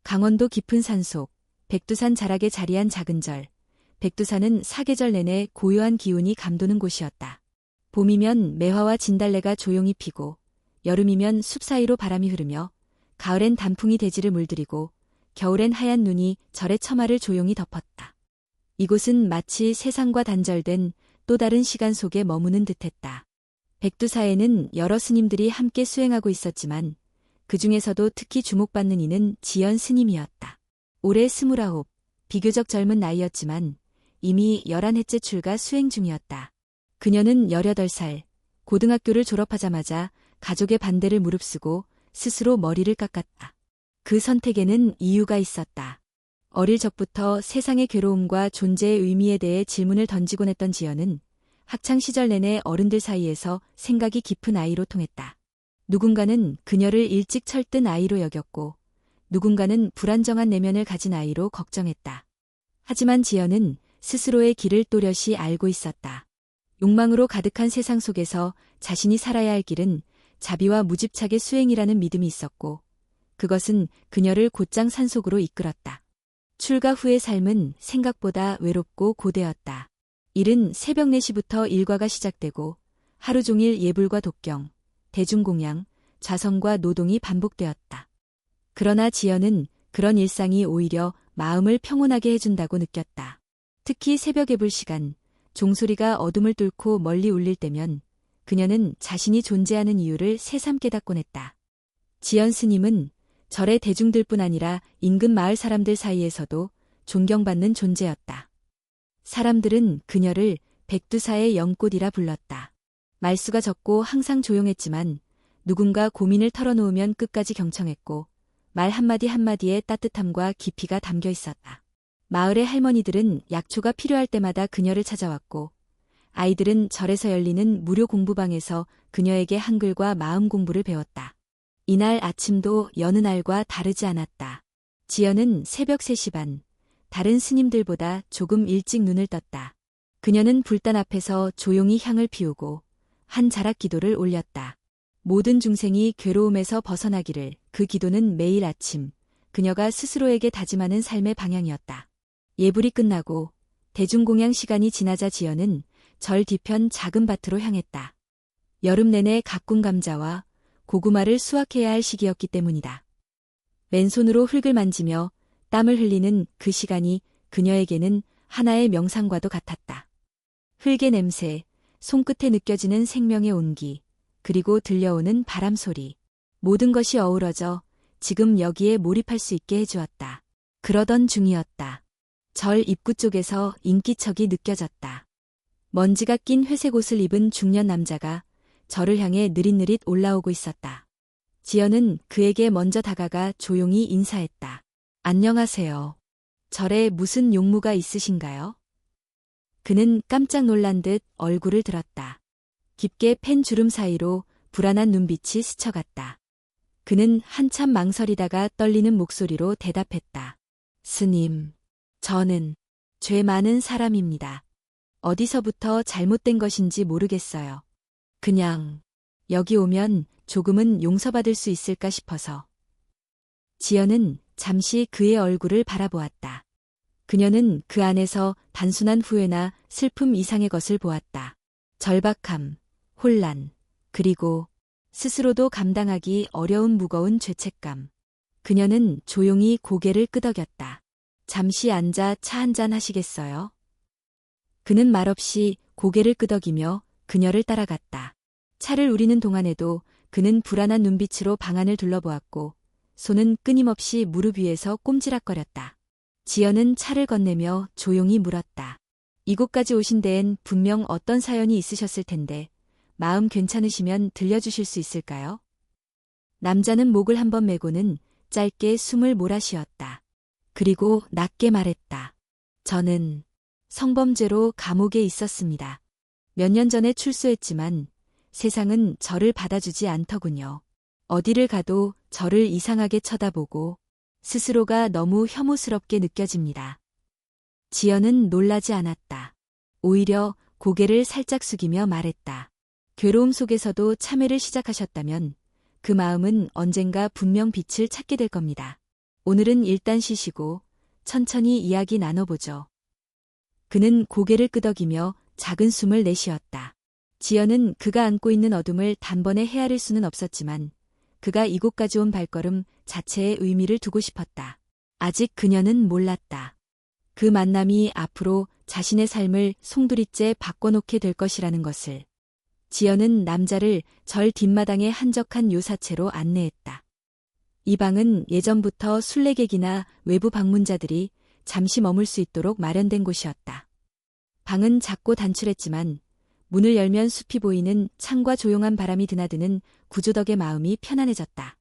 강원도 깊은 산속, 백두산 자락에 자리한 작은 절. 백두산은 사계절 내내 고요한 기운이 감도는 곳이었다. 봄이면 매화와 진달래가 조용히 피고, 여름이면 숲 사이로 바람이 흐르며, 가을엔 단풍이 대지를 물들이고, 겨울엔 하얀 눈이 절의 처마를 조용히 덮었다. 이곳은 마치 세상과 단절된 또 다른 시간 속에 머무는 듯했다. 백두사에는 여러 스님들이 함께 수행하고 있었지만 그 중에서도 특히 주목받는 이는 지연 스님이었다. 올해 29, 비교적 젊은 나이였지만 이미 11해째 출가 수행 중이었다. 그녀는 18살, 고등학교를 졸업하자마자 가족의 반대를 무릅쓰고 스스로 머리를 깎았다. 그 선택에는 이유가 있었다. 어릴 적부터 세상의 괴로움과 존재의 의미에 대해 질문을 던지곤 했던 지연은 학창시절 내내 어른들 사이에서 생각이 깊은 아이로 통했다. 누군가는 그녀를 일찍 철든 아이로 여겼고 누군가는 불안정한 내면을 가진 아이로 걱정했다. 하지만 지연은 스스로의 길을 또렷이 알고 있었다. 욕망으로 가득한 세상 속에서 자신이 살아야 할 길은 자비와 무집착의 수행이라는 믿음이 있었고 그것은 그녀를 곧장 산속으로 이끌었다. 출가 후의 삶은 생각보다 외롭고 고되었다. 이른 새벽 4시부터 일과가 시작되고 하루 종일 예불과 독경, 대중공양, 좌선과 노동이 반복되었다. 그러나 지연은 그런 일상이 오히려 마음을 평온하게 해준다고 느꼈다. 특히 새벽 예불 시간, 종소리가 어둠을 뚫고 멀리 울릴 때면 그녀는 자신이 존재하는 이유를 새삼 깨닫곤 했다. 지연 스님은 절의 대중들뿐 아니라 인근 마을 사람들 사이에서도 존경받는 존재였다. 사람들은 그녀를 백두사의 연꽃이라 불렀다. 말수가 적고 항상 조용했지만 누군가 고민을 털어놓으면 끝까지 경청했고 말 한마디 한마디에 따뜻함과 깊이가 담겨 있었다. 마을의 할머니들은 약초가 필요할 때마다 그녀를 찾아왔고 아이들은 절에서 열리는 무료 공부방에서 그녀에게 한글과 마음 공부를 배웠다. 이날 아침도 여느 날과 다르지 않았다. 지연은 새벽 3시 반, 다른 스님들보다 조금 일찍 눈을 떴다. 그녀는 불단 앞에서 조용히 향을 피우고 한 자락 기도를 올렸다. 모든 중생이 괴로움에서 벗어나기를. 그 기도는 매일 아침 그녀가 스스로에게 다짐하는 삶의 방향이었다. 예불이 끝나고 대중공양 시간이 지나자 지연은 절 뒤편 작은 밭으로 향했다. 여름 내내 가꾼 감자와 고구마를 수확해야 할 시기였기 때문이다. 맨손으로 흙을 만지며 땀을 흘리는 그 시간이 그녀에게는 하나의 명상과도 같았다. 흙의 냄새, 손끝에 느껴지는 생명의 온기, 그리고 들려오는 바람 소리. 모든 것이 어우러져 지금 여기에 몰입할 수 있게 해주었다. 그러던 중이었다. 절 입구 쪽에서 인기척이 느껴졌다. 먼지가 낀 회색 옷을 입은 중년 남자가 절을 향해 느릿느릿 올라오고 있었다. 지연은 그에게 먼저 다가가 조용히 인사했다. 안녕하세요. 절에 무슨 용무가 있으신가요? 그는 깜짝 놀란 듯 얼굴을 들었다. 깊게 팬 주름 사이로 불안한 눈빛이 스쳐갔다. 그는 한참 망설이다가 떨리는 목소리로 대답했다. 스님, 저는 죄 많은 사람입니다. 어디서부터 잘못된 것인지 모르겠어요. 그냥 여기 오면 조금은 용서받을 수 있을까 싶어서. 지연은 잠시 그의 얼굴을 바라보았다. 그녀는 그 안에서 단순한 후회나 슬픔 이상의 것을 보았다. 절박함, 혼란, 그리고 스스로도 감당하기 어려운 무거운 죄책감. 그녀는 조용히 고개를 끄덕였다. 잠시 앉아 차 한잔 하시겠어요? 그는 말없이 고개를 끄덕이며 그녀를 따라갔다. 차를 우리는 동안에도 그는 불안한 눈빛으로 방안을 둘러보았고 손은 끊임없이 무릎 위에서 꼼지락거렸다. 지연은 차를 건네며 조용히 물었다. 이곳까지 오신 데엔 분명 어떤 사연이 있으셨을 텐데 마음 괜찮으시면 들려주실 수 있을까요? 남자는 목을 한번 메고는 짧게 숨을 몰아쉬었다. 그리고 낮게 말했다. 저는 성범죄로 감옥에 있었습니다. 몇 년 전에 출소했지만 세상은 저를 받아주지 않더군요. 어디를 가도 저를 이상하게 쳐다보고 스스로가 너무 혐오스럽게 느껴집니다. 지연은 놀라지 않았다. 오히려 고개를 살짝 숙이며 말했다. 괴로움 속에서도 참회를 시작하셨다면 그 마음은 언젠가 분명 빛을 찾게 될 겁니다. 오늘은 일단 쉬시고 천천히 이야기 나눠보죠. 그는 고개를 끄덕이며 작은 숨을 내쉬었다. 지연은 그가 안고 있는 어둠을 단번에 헤아릴 수는 없었지만 그가 이곳까지 온 발걸음 자체에 의미를 두고 싶었다. 아직 그녀는 몰랐다. 그 만남이 앞으로 자신의 삶을 송두리째 바꿔놓게 될 것이라는 것을. 지연은 남자를 절 뒷마당의 한적한 요사채로 안내했다. 이 방은 예전부터 순례객이나 외부 방문자들이 잠시 머물 수 있도록 마련된 곳이었다. 방은 작고 단출했지만 문을 열면 숲이 보이는 창과 조용한 바람이 드나드는 구조덕의 마음이 편안해졌다.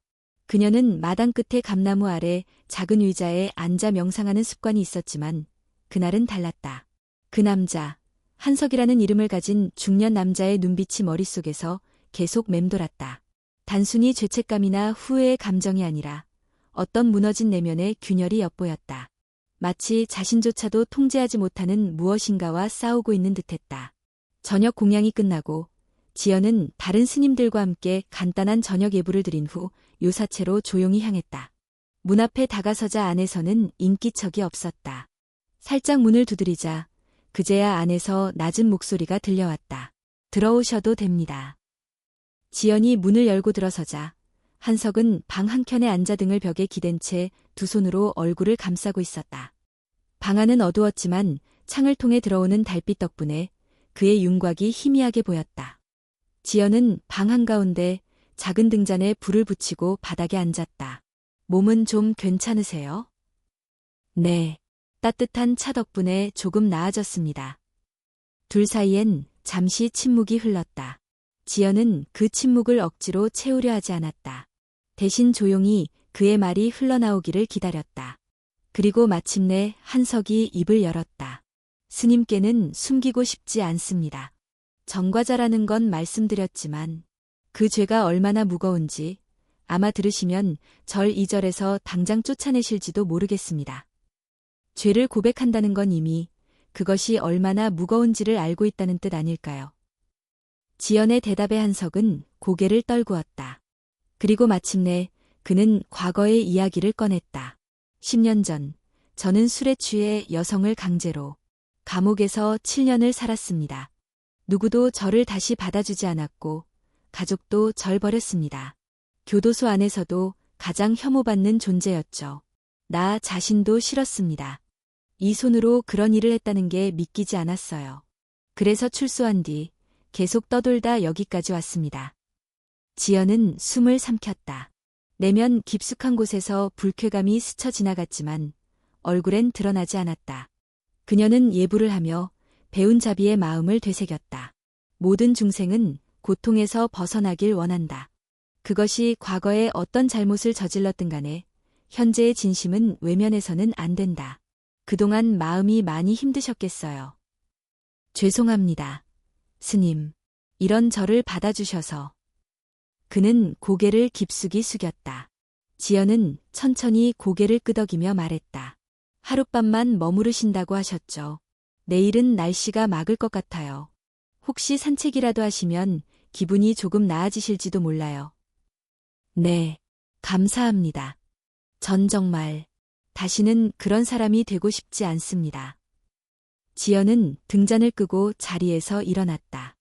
그녀는 마당 끝의 감나무 아래 작은 의자에 앉아 명상하는 습관이 있었지만 그날은 달랐다. 그 남자, 한석이라는 이름을 가진 중년 남자의 눈빛이 머릿속에서 계속 맴돌았다. 단순히 죄책감이나 후회의 감정이 아니라 어떤 무너진 내면의 균열이 엿보였다. 마치 자신조차도 통제하지 못하는 무엇인가와 싸우고 있는 듯했다. 저녁 공양이 끝나고 지연은 다른 스님들과 함께 간단한 저녁 예불을 드린 후 요사채로 조용히 향했다. 문 앞에 다가서자 안에서는 인기척이 없었다. 살짝 문을 두드리자 그제야 안에서 낮은 목소리가 들려왔다. 들어오셔도 됩니다. 지연이 문을 열고 들어서자 한석은 방 한켠에 앉아 등을 벽에 기댄 채 두 손으로 얼굴을 감싸고 있었다. 방 안은 어두웠지만 창을 통해 들어오는 달빛 덕분에 그의 윤곽이 희미하게 보였다. 지연은 방 한가운데 작은 등잔에 불을 붙이고 바닥에 앉았다. 몸은 좀 괜찮으세요? 네. 따뜻한 차 덕분에 조금 나아졌습니다. 둘 사이엔 잠시 침묵이 흘렀다. 지연은 그 침묵을 억지로 채우려 하지 않았다. 대신 조용히 그의 말이 흘러나오기를 기다렸다. 그리고 마침내 한석이 입을 열었다. 스님께는 숨기고 싶지 않습니다. 정과자라는 건 말씀드렸지만 그 죄가 얼마나 무거운지 아마 들으시면 절 이 절에서 당장 쫓아내실지도 모르겠습니다. 죄를 고백한다는 건 이미 그것이 얼마나 무거운지를 알고 있다는 뜻 아닐까요? 지연의 대답에 한석은 고개를 떨구었다. 그리고 마침내 그는 과거의 이야기를 꺼냈다. 10년 전 저는 술에 취해 여성을 강제로 감옥에서 7년을 살았습니다. 누구도 저를 다시 받아주지 않았고 가족도 절 버렸습니다. 교도소 안에서도 가장 혐오받는 존재였죠. 나 자신도 싫었습니다. 이 손으로 그런 일을 했다는 게 믿기지 않았어요. 그래서 출소한 뒤 계속 떠돌다 여기까지 왔습니다. 지연은 숨을 삼켰다. 내면 깊숙한 곳에서 불쾌감이 스쳐 지나갔지만 얼굴엔 드러나지 않았다. 그녀는 예불을 하며 배운 자비의 마음을 되새겼다. 모든 중생은 고통에서 벗어나길 원한다. 그것이 과거에 어떤 잘못을 저질렀든 간에 현재의 진심은 외면해서는 안 된다. 그동안 마음이 많이 힘드셨겠어요. 죄송합니다. 스님, 이런 저를 받아주셔서. 그는 고개를 깊숙이 숙였다. 지연은 천천히 고개를 끄덕이며 말했다. 하룻밤만 머무르신다고 하셨죠. 내일은 날씨가 막을 것 같아요. 혹시 산책이라도 하시면 기분이 조금 나아지실지도 몰라요. 네, 감사합니다. 전 정말 다시는 그런 사람이 되고 싶지 않습니다. 지연은 등잔을 끄고 자리에서 일어났다.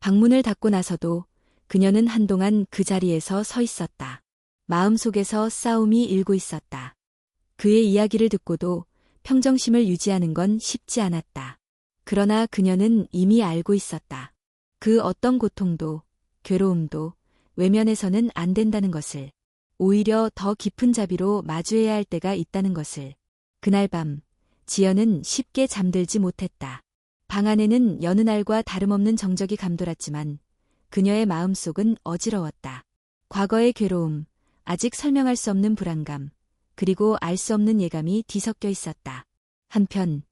방문을 닫고 나서도 그녀는 한동안 그 자리에서 서 있었다. 마음속에서 싸움이 일고 있었다. 그의 이야기를 듣고도 평정심을 유지하는 건 쉽지 않았다. 그러나 그녀는 이미 알고 있었다. 그 어떤 고통도, 괴로움도 외면해서는 안 된다는 것을. 오히려 더 깊은 자비로 마주해야 할 때가 있다는 것을. 그날 밤, 지연은 쉽게 잠들지 못했다. 방 안에는 여느 날과 다름없는 정적이 감돌았지만 그녀의 마음속은 어지러웠다. 과거의 괴로움, 아직 설명할 수 없는 불안감, 그리고 알 수 없는 예감이 뒤섞여 있었다. 한편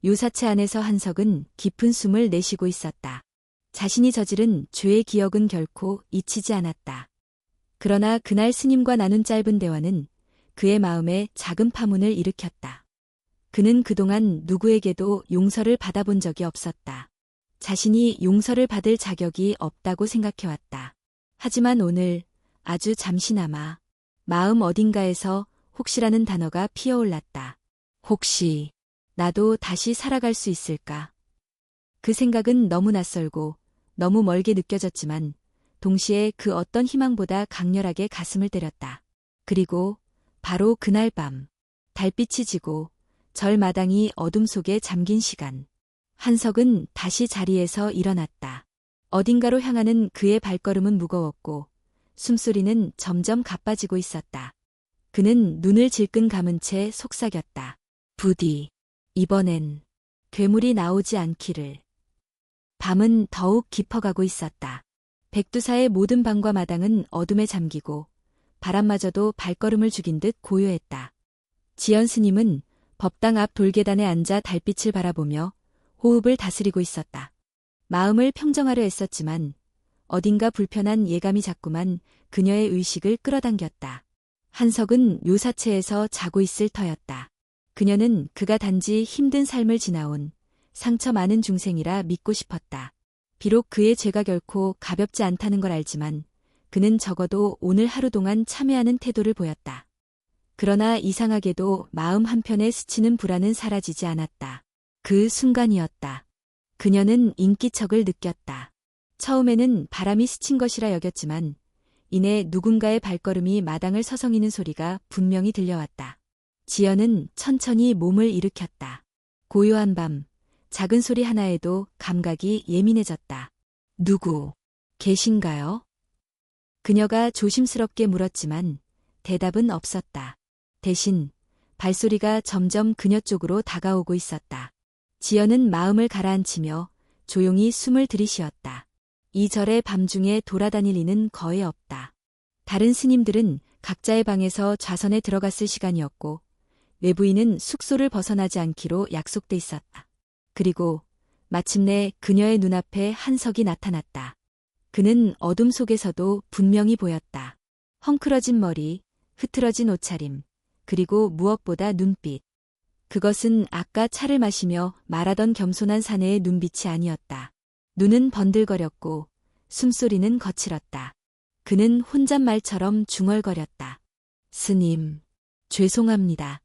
요사체 안에서 한석은 깊은 숨을 내쉬고 있었다. 자신이 저지른 죄의 기억은 결코 잊히지 않았다. 그러나 그날 스님과 나눈 짧은 대화는 그의 마음에 작은 파문을 일으켰다. 그는 그동안 누구에게도 용서를 받아본 적이 없었다. 자신이 용서를 받을 자격이 없다고 생각해왔다. 하지만 오늘 아주 잠시나마 마음 어딘가에서 혹시라는 단어가 피어올랐다. 혹시 나도 다시 살아갈 수 있을까? 그 생각은 너무 낯설고 너무 멀게 느껴졌지만 동시에 그 어떤 희망보다 강렬하게 가슴을 때렸다. 그리고 바로 그날 밤, 달빛이 지고 절마당이 어둠 속에 잠긴 시간. 한석은 다시 자리에서 일어났다. 어딘가로 향하는 그의 발걸음은 무거웠고 숨소리는 점점 가빠지고 있었다. 그는 눈을 질끈 감은 채 속삭였다. 부디 이번엔 괴물이 나오지 않기를. 밤은 더욱 깊어가고 있었다. 백두사의 모든 방과 마당은 어둠에 잠기고 바람마저도 발걸음을 죽인 듯 고요했다. 지연 스님은 법당 앞 돌계단에 앉아 달빛을 바라보며 호흡을 다스리고 있었다. 마음을 평정하려 애썼지만 어딘가 불편한 예감이 자꾸만 그녀의 의식을 끌어당겼다. 한석은 묘사체에서 자고 있을 터였다. 그녀는 그가 단지 힘든 삶을 지나온 상처 많은 중생이라 믿고 싶었다. 비록 그의 죄가 결코 가볍지 않다는 걸 알지만 그는 적어도 오늘 하루 동안 참회하는 태도를 보였다. 그러나 이상하게도 마음 한편에 스치는 불안은 사라지지 않았다. 그 순간이었다. 그녀는 인기척을 느꼈다. 처음에는 바람이 스친 것이라 여겼지만 이내 누군가의 발걸음이 마당을 서성이는 소리가 분명히 들려왔다. 지연은 천천히 몸을 일으켰다. 고요한 밤, 작은 소리 하나에도 감각이 예민해졌다. 누구 계신가요? 그녀가 조심스럽게 물었지만 대답은 없었다. 대신 발소리가 점점 그녀 쪽으로 다가오고 있었다. 지연은 마음을 가라앉히며 조용히 숨을 들이쉬었다. 이 절의 밤중에 돌아다닐 이는 거의 없다. 다른 스님들은 각자의 방에서 좌선에 들어갔을 시간이었고 외부인은 숙소를 벗어나지 않기로 약속돼 있었다. 그리고 마침내 그녀의 눈앞에 한석이 나타났다. 그는 어둠 속에서도 분명히 보였다. 헝클어진 머리, 흐트러진 옷차림, 그리고 무엇보다 눈빛. 그것은 아까 차를 마시며 말하던 겸손한 사내의 눈빛이 아니었다. 눈은 번들거렸고 숨소리는 거칠었다. 그는 혼잣말처럼 중얼거렸다. 스님, 죄송합니다.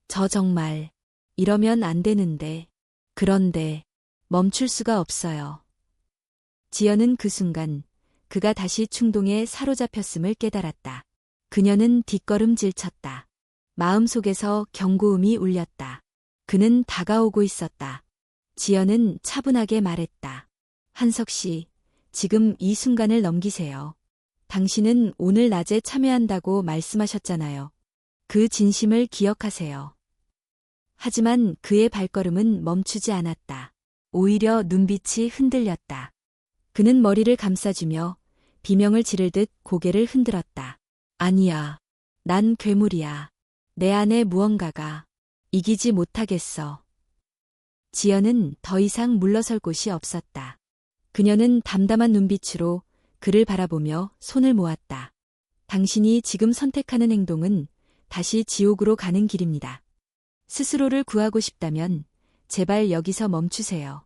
저 정말 이러면 안 되는데. 그런데 멈출 수가 없어요. 지연은 그 순간 그가 다시 충동에 사로잡혔음을 깨달았다. 그녀는 뒷걸음질 쳤다. 마음속에서 경고음이 울렸다. 그는 다가오고 있었다. 지연은 차분하게 말했다. 한석 씨, 지금 이 순간을 넘기세요. 당신은 오늘 낮에 참여한다고 말씀하셨잖아요. 그 진심을 기억하세요. 하지만 그의 발걸음은 멈추지 않았다. 오히려 눈빛이 흔들렸다. 그는 머리를 감싸주며 비명을 지를 듯 고개를 흔들었다. 아니야. 난 괴물이야. 내 안에 무언가가 이기지 못하겠어. 지연은 더 이상 물러설 곳이 없었다. 그녀는 담담한 눈빛으로 그를 바라보며 손을 모았다. 당신이 지금 선택하는 행동은 다시 지옥으로 가는 길입니다. 스스로를 구하고 싶다면 제발 여기서 멈추세요.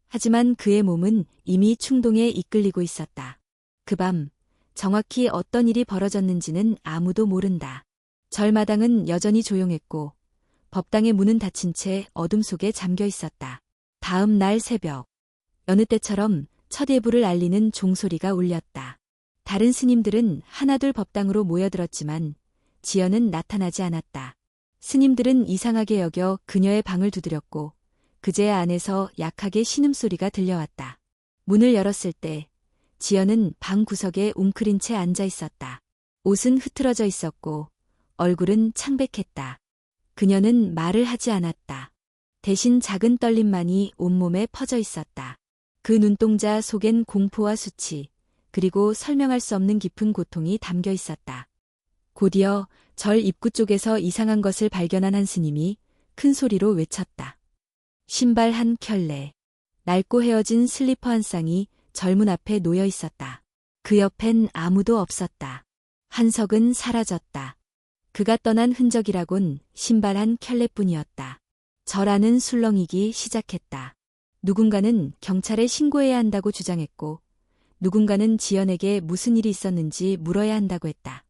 하지만 그의 몸은 이미 충동에 이끌리고 있었다. 그 밤, 정확히 어떤 일이 벌어졌는지는 아무도 모른다. 절마당은 여전히 조용했고 법당의 문은 닫힌 채 어둠 속에 잠겨 있었다. 다음 날 새벽, 여느 때처럼 첫 예불을 알리는 종소리가 울렸다. 다른 스님들은 하나둘 법당으로 모여들었지만 지연은 나타나지 않았다. 스님들은 이상하게 여겨 그녀의 방을 두드렸고 그제야 안에서 약하게 신음소리가 들려왔다. 문을 열었을 때 지연은 방 구석에 웅크린 채 앉아 있었다. 옷은 흐트러져 있었고 얼굴은 창백했다. 그녀는 말을 하지 않았다. 대신 작은 떨림만이 온몸에 퍼져 있었다. 그 눈동자 속엔 공포와 수치, 그리고 설명할 수 없는 깊은 고통이 담겨 있었다. 곧이어 절 입구 쪽에서 이상한 것을 발견한 한 스님이 큰 소리로 외쳤다. 신발 한 켤레, 낡고 헤어진 슬리퍼 한 쌍이 절문 앞에 놓여 있었다. 그 옆엔 아무도 없었다. 한석은 사라졌다. 그가 떠난 흔적이라곤 신발 한 켤레뿐이었다. 절 안은 술렁이기 시작했다. 누군가는 경찰에 신고해야 한다고 주장했고 누군가는 지연에게 무슨 일이 있었는지 물어야 한다고 했다.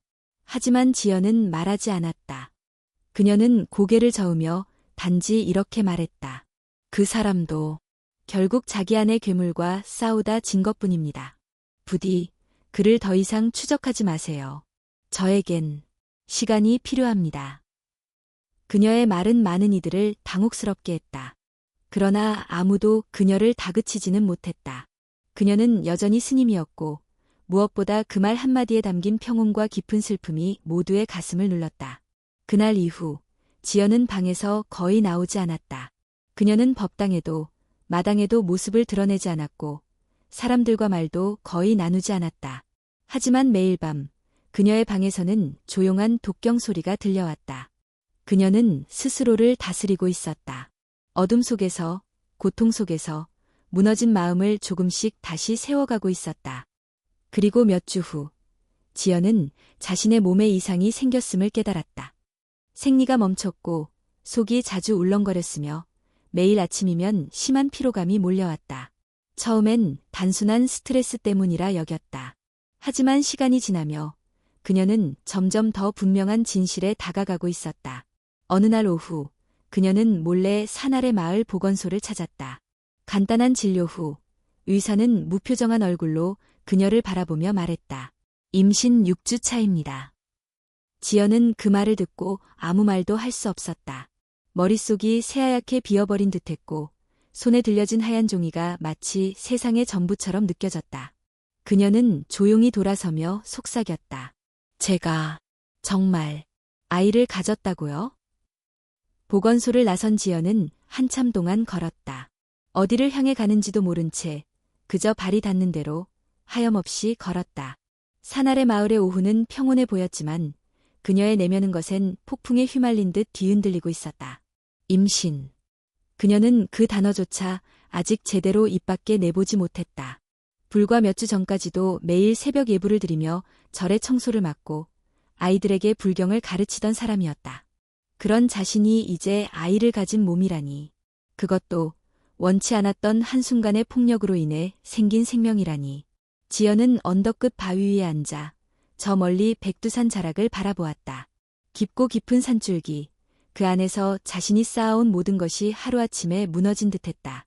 하지만 지연은 말하지 않았다. 그녀는 고개를 저으며 단지 이렇게 말했다. 그 사람도 결국 자기 안의 괴물과 싸우다 진 것뿐입니다. 부디 그를 더 이상 추적하지 마세요. 저에겐 시간이 필요합니다. 그녀의 말은 많은 이들을 당혹스럽게 했다. 그러나 아무도 그녀를 다그치지는 못했다. 그녀는 여전히 스님이었고 무엇보다 그 말 한마디에 담긴 평온과 깊은 슬픔이 모두의 가슴을 눌렀다. 그날 이후 지연은 방에서 거의 나오지 않았다. 그녀는 법당에도 마당에도 모습을 드러내지 않았고 사람들과 말도 거의 나누지 않았다. 하지만 매일 밤 그녀의 방에서는 조용한 독경 소리가 들려왔다. 그녀는 스스로를 다스리고 있었다. 어둠 속에서, 고통 속에서 무너진 마음을 조금씩 다시 세워가고 있었다. 그리고 몇 주 후, 지연은 자신의 몸에 이상이 생겼음을 깨달았다. 생리가 멈췄고 속이 자주 울렁거렸으며 매일 아침이면 심한 피로감이 몰려왔다. 처음엔 단순한 스트레스 때문이라 여겼다. 하지만 시간이 지나며 그녀는 점점 더 분명한 진실에 다가가고 있었다. 어느 날 오후, 그녀는 몰래 산아래 마을 보건소를 찾았다. 간단한 진료 후, 의사는 무표정한 얼굴로 그녀를 바라보며 말했다. 임신 6주 차입니다. 지연은 그 말을 듣고 아무 말도 할 수 없었다. 머릿속이 새하얗게 비어버린 듯했고 손에 들려진 하얀 종이가 마치 세상의 전부처럼 느껴졌다. 그녀는 조용히 돌아서며 속삭였다. 제가 정말 아이를 가졌다고요? 보건소를 나선 지연은 한참 동안 걸었다. 어디를 향해 가는지도 모른 채 그저 발이 닿는 대로 하염없이 걸었다. 산아래 마을의 오후는 평온해 보였지만 그녀의 내면은 것엔 폭풍에 휘말린 듯 뒤흔들리고 있었다. 임신. 그녀는 그 단어조차 아직 제대로 입 밖에 내보지 못했다. 불과 몇 주 전까지도 매일 새벽 예불을 드리며 절의 청소를 맡고 아이들에게 불경을 가르치던 사람이었다. 그런 자신이 이제 아이를 가진 몸이라니. 그것도 원치 않았던 한순간의 폭력으로 인해 생긴 생명이라니. 지연은 언덕 끝 바위 위에 앉아 저 멀리 백두산 자락을 바라보았다. 깊고 깊은 산줄기, 그 안에서 자신이 쌓아온 모든 것이 하루아침에 무너진 듯했다.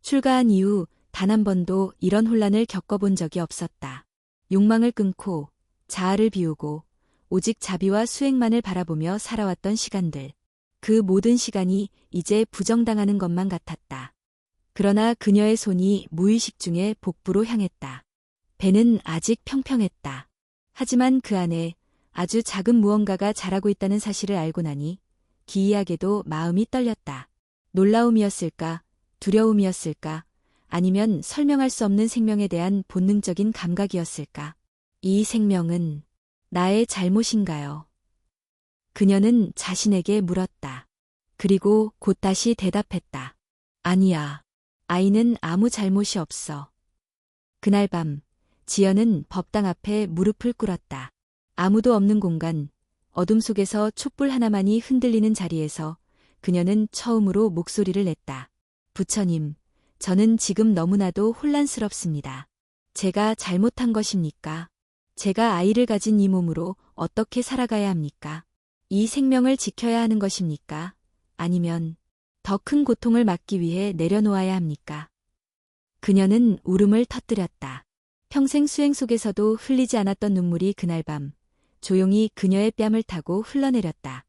출가한 이후 단 한 번도 이런 혼란을 겪어본 적이 없었다. 욕망을 끊고 자아를 비우고 오직 자비와 수행만을 바라보며 살아왔던 시간들. 그 모든 시간이 이제 부정당하는 것만 같았다. 그러나 그녀의 손이 무의식 중에 복부로 향했다. 배는 아직 평평했다. 하지만 그 안에 아주 작은 무언가가 자라고 있다는 사실을 알고 나니 기이하게도 마음이 떨렸다. 놀라움이었을까? 두려움이었을까? 아니면 설명할 수 없는 생명에 대한 본능적인 감각이었을까? 이 생명은 나의 잘못인가요? 그녀는 자신에게 물었다. 그리고 곧 다시 대답했다. 아니야. 아이는 아무 잘못이 없어. 그날 밤, 지연은 법당 앞에 무릎을 꿇었다. 아무도 없는 공간, 어둠 속에서 촛불 하나만이 흔들리는 자리에서 그녀는 처음으로 목소리를 냈다. 부처님, 저는 지금 너무나도 혼란스럽습니다. 제가 잘못한 것입니까? 제가 아이를 가진 이 몸으로 어떻게 살아가야 합니까? 이 생명을 지켜야 하는 것입니까? 아니면 더 큰 고통을 막기 위해 내려놓아야 합니까? 그녀는 울음을 터뜨렸다. 평생 수행 속에서도 흘리지 않았던 눈물이 그날 밤 조용히 그녀의 뺨을 타고 흘러내렸다.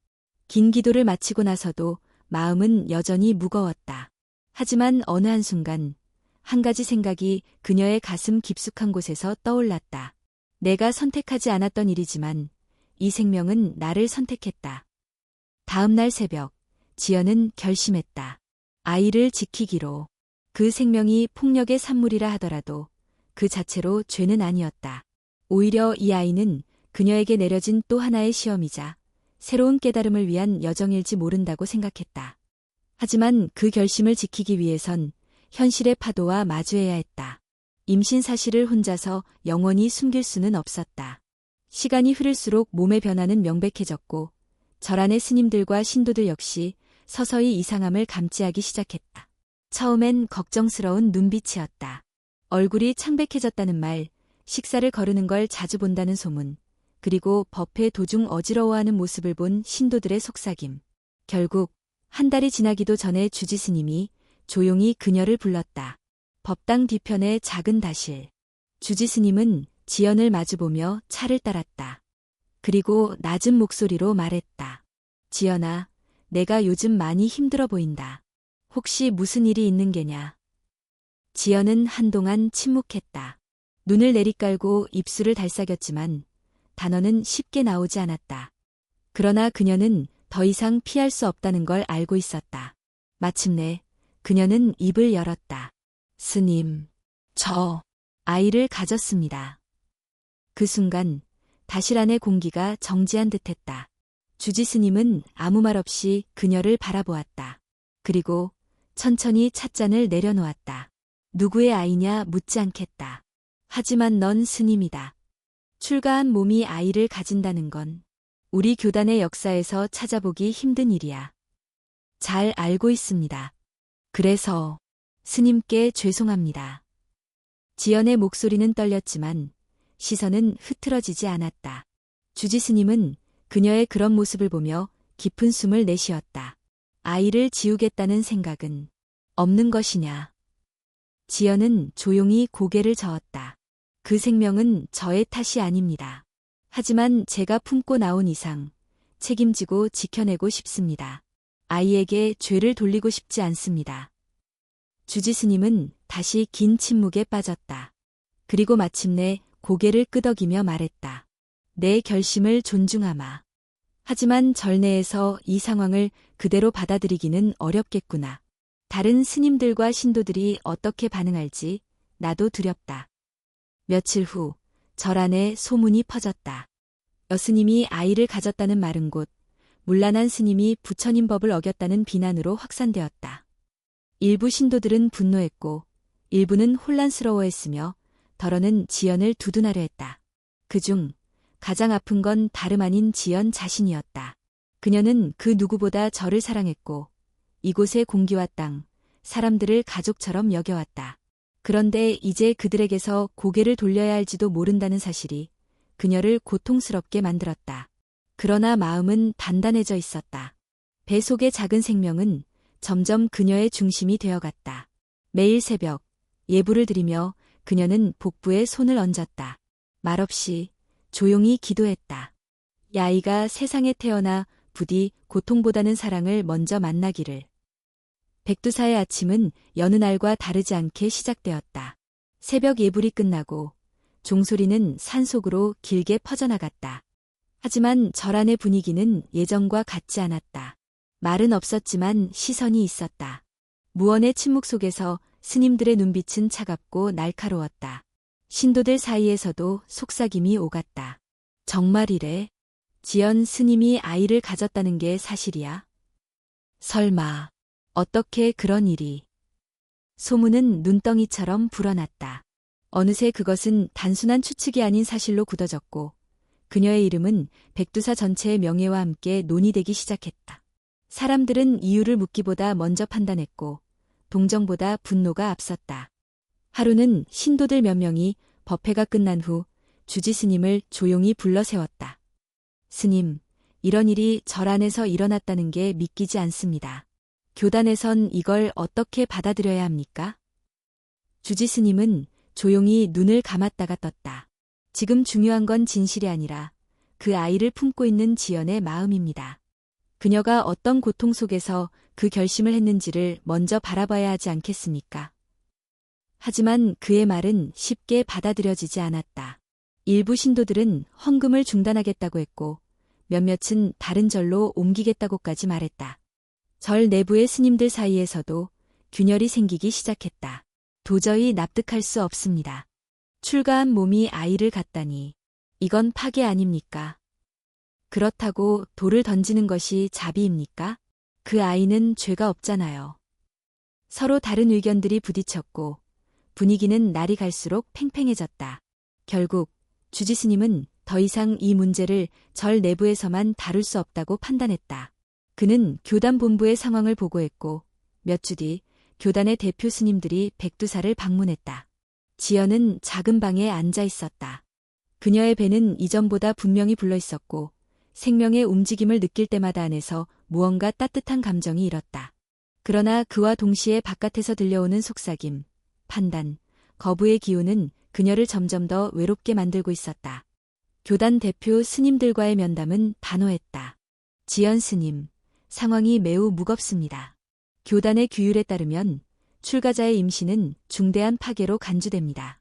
긴 기도를 마치고 나서도 마음은 여전히 무거웠다. 하지만 어느 한순간 한 가지 생각이 그녀의 가슴 깊숙한 곳에서 떠올랐다. 내가 선택하지 않았던 일이지만 이 생명은 나를 선택했다. 다음 날 새벽, 지연은 결심했다. 아이를 지키기로. 그 생명이 폭력의 산물이라 하더라도 그 자체로 죄는 아니었다. 오히려 이 아이는 그녀에게 내려진 또 하나의 시험이자 새로운 깨달음을 위한 여정일지 모른다고 생각했다. 하지만 그 결심을 지키기 위해선 현실의 파도와 마주해야 했다. 임신 사실을 혼자서 영원히 숨길 수는 없었다. 시간이 흐를수록 몸의 변화는 명백해졌고 절 안의 스님들과 신도들 역시 서서히 이상함을 감지하기 시작했다. 처음엔 걱정스러운 눈빛이었다. 얼굴이 창백해졌다는 말, 식사를 거르는 걸 자주 본다는 소문, 그리고 법회 도중 어지러워하는 모습을 본 신도들의 속삭임. 결국 한 달이 지나기도 전에 주지스님이 조용히 그녀를 불렀다. 법당 뒤편의 작은 다실. 주지스님은 지연을 마주보며 차를 따랐다. 그리고 낮은 목소리로 말했다. 지연아, 내가 요즘 많이 힘들어 보인다. 혹시 무슨 일이 있는 게냐? 지연은 한동안 침묵했다. 눈을 내리깔고 입술을 달싹였지만 단어는 쉽게 나오지 않았다. 그러나 그녀는 더 이상 피할 수 없다는 걸 알고 있었다. 마침내 그녀는 입을 열었다. 스님, 저 아이를 가졌습니다. 그 순간 다실 안의 공기가 정지한 듯했다. 주지스님은 아무 말 없이 그녀를 바라보았다. 그리고 천천히 찻잔을 내려놓았다. 누구의 아이냐 묻지 않겠다. 하지만 넌 스님이다. 출가한 몸이 아이를 가진다는 건 우리 교단의 역사에서 찾아보기 힘든 일이야. 잘 알고 있습니다. 그래서 스님께 죄송합니다. 지연의 목소리는 떨렸지만 시선은 흐트러지지 않았다. 주지스님은 그녀의 그런 모습을 보며 깊은 숨을 내쉬었다. 아이를 지우겠다는 생각은 없는 것이냐? 지연은 조용히 고개를 저었다. 그 생명은 저의 탓이 아닙니다. 하지만 제가 품고 나온 이상 책임지고 지켜내고 싶습니다. 아이에게 죄를 돌리고 싶지 않습니다. 주지스님은 다시 긴 침묵에 빠졌다. 그리고 마침내 고개를 끄덕이며 말했다. 내 결심을 존중하마. 하지만 절내에서 이 상황을 그대로 받아들이기는 어렵겠구나. 다른 스님들과 신도들이 어떻게 반응할지 나도 두렵다. 며칠 후 절 안에 소문이 퍼졌다. 여스님이 아이를 가졌다는 말은 곧 문란한 스님이 부처님 법을 어겼다는 비난으로 확산되었다. 일부 신도들은 분노했고 일부는 혼란스러워했으며 더러는 지연을 두둔하려 했다. 그중 가장 아픈 건 다름 아닌 지연 자신이었다. 그녀는 그 누구보다 저를 사랑했고 이곳의 공기와 땅, 사람들을 가족처럼 여겨왔다. 그런데 이제 그들에게서 고개를 돌려야 할지도 모른다는 사실이 그녀를 고통스럽게 만들었다. 그러나 마음은 단단해져 있었다. 배 속의 작은 생명은 점점 그녀의 중심이 되어갔다. 매일 새벽 예불을 드리며 그녀는 복부에 손을 얹었다. 말없이 조용히 기도했다. 이 아이가 세상에 태어나 부디 고통보다는 사랑을 먼저 만나기를. 백두사의 아침은 여느 날과 다르지 않게 시작되었다. 새벽 예불이 끝나고 종소리는 산속으로 길게 퍼져나갔다. 하지만 절 안의 분위기는 예전과 같지 않았다. 말은 없었지만 시선이 있었다. 무언의 침묵 속에서 스님들의 눈빛은 차갑고 날카로웠다. 신도들 사이에서도 속삭임이 오갔다. 정말 이래? 지연 스님이 아이를 가졌다는 게 사실이야? 설마, 어떻게 그런 일이? 소문은 눈덩이처럼 불어났다. 어느새 그것은 단순한 추측이 아닌 사실로 굳어졌고 그녀의 이름은 백두사 전체의 명예와 함께 논의되기 시작했다. 사람들은 이유를 묻기보다 먼저 판단했고 동정보다 분노가 앞섰다. 하루는 신도들 몇 명이 법회가 끝난 후 주지스님을 조용히 불러 세웠다. 스님, 이런 일이 절 안에서 일어났다는 게 믿기지 않습니다. 교단에선 이걸 어떻게 받아들여야 합니까? 주지스님은 조용히 눈을 감았다가 떴다. 지금 중요한 건 진실이 아니라 그 아이를 품고 있는 지연의 마음입니다. 그녀가 어떤 고통 속에서 그 결심을 했는지를 먼저 바라봐야 하지 않겠습니까? 하지만 그의 말은 쉽게 받아들여지지 않았다. 일부 신도들은 헌금을 중단하겠다고 했고 몇몇은 다른 절로 옮기겠다고까지 말했다. 절 내부의 스님들 사이에서도 균열이 생기기 시작했다. 도저히 납득할 수 없습니다. 출가한 몸이 아이를 갖다니 이건 파괴 아닙니까? 그렇다고 돌을 던지는 것이 자비입니까? 그 아이는 죄가 없잖아요. 서로 다른 의견들이 부딪혔고 분위기는 날이 갈수록 팽팽해졌다. 결국 주지스님은 더 이상 이 문제를 절 내부에서만 다룰 수 없다고 판단했다. 그는 교단 본부의 상황을 보고했고 몇 주 뒤 교단의 대표 스님들이 백두사를 방문했다. 지연은 작은 방에 앉아 있었다. 그녀의 배는 이전보다 분명히 불러 있었고 생명의 움직임을 느낄 때마다 안에서 무언가 따뜻한 감정이 일었다. 그러나 그와 동시에 바깥에서 들려오는 속삭임, 판단, 거부의 기운은 그녀를 점점 더 외롭게 만들고 있었다. 교단 대표 스님들과의 면담은 단호했다. 지연 스님, 상황이 매우 무겁습니다. 교단의 규율에 따르면 출가자의 임신은 중대한 파괴로 간주됩니다.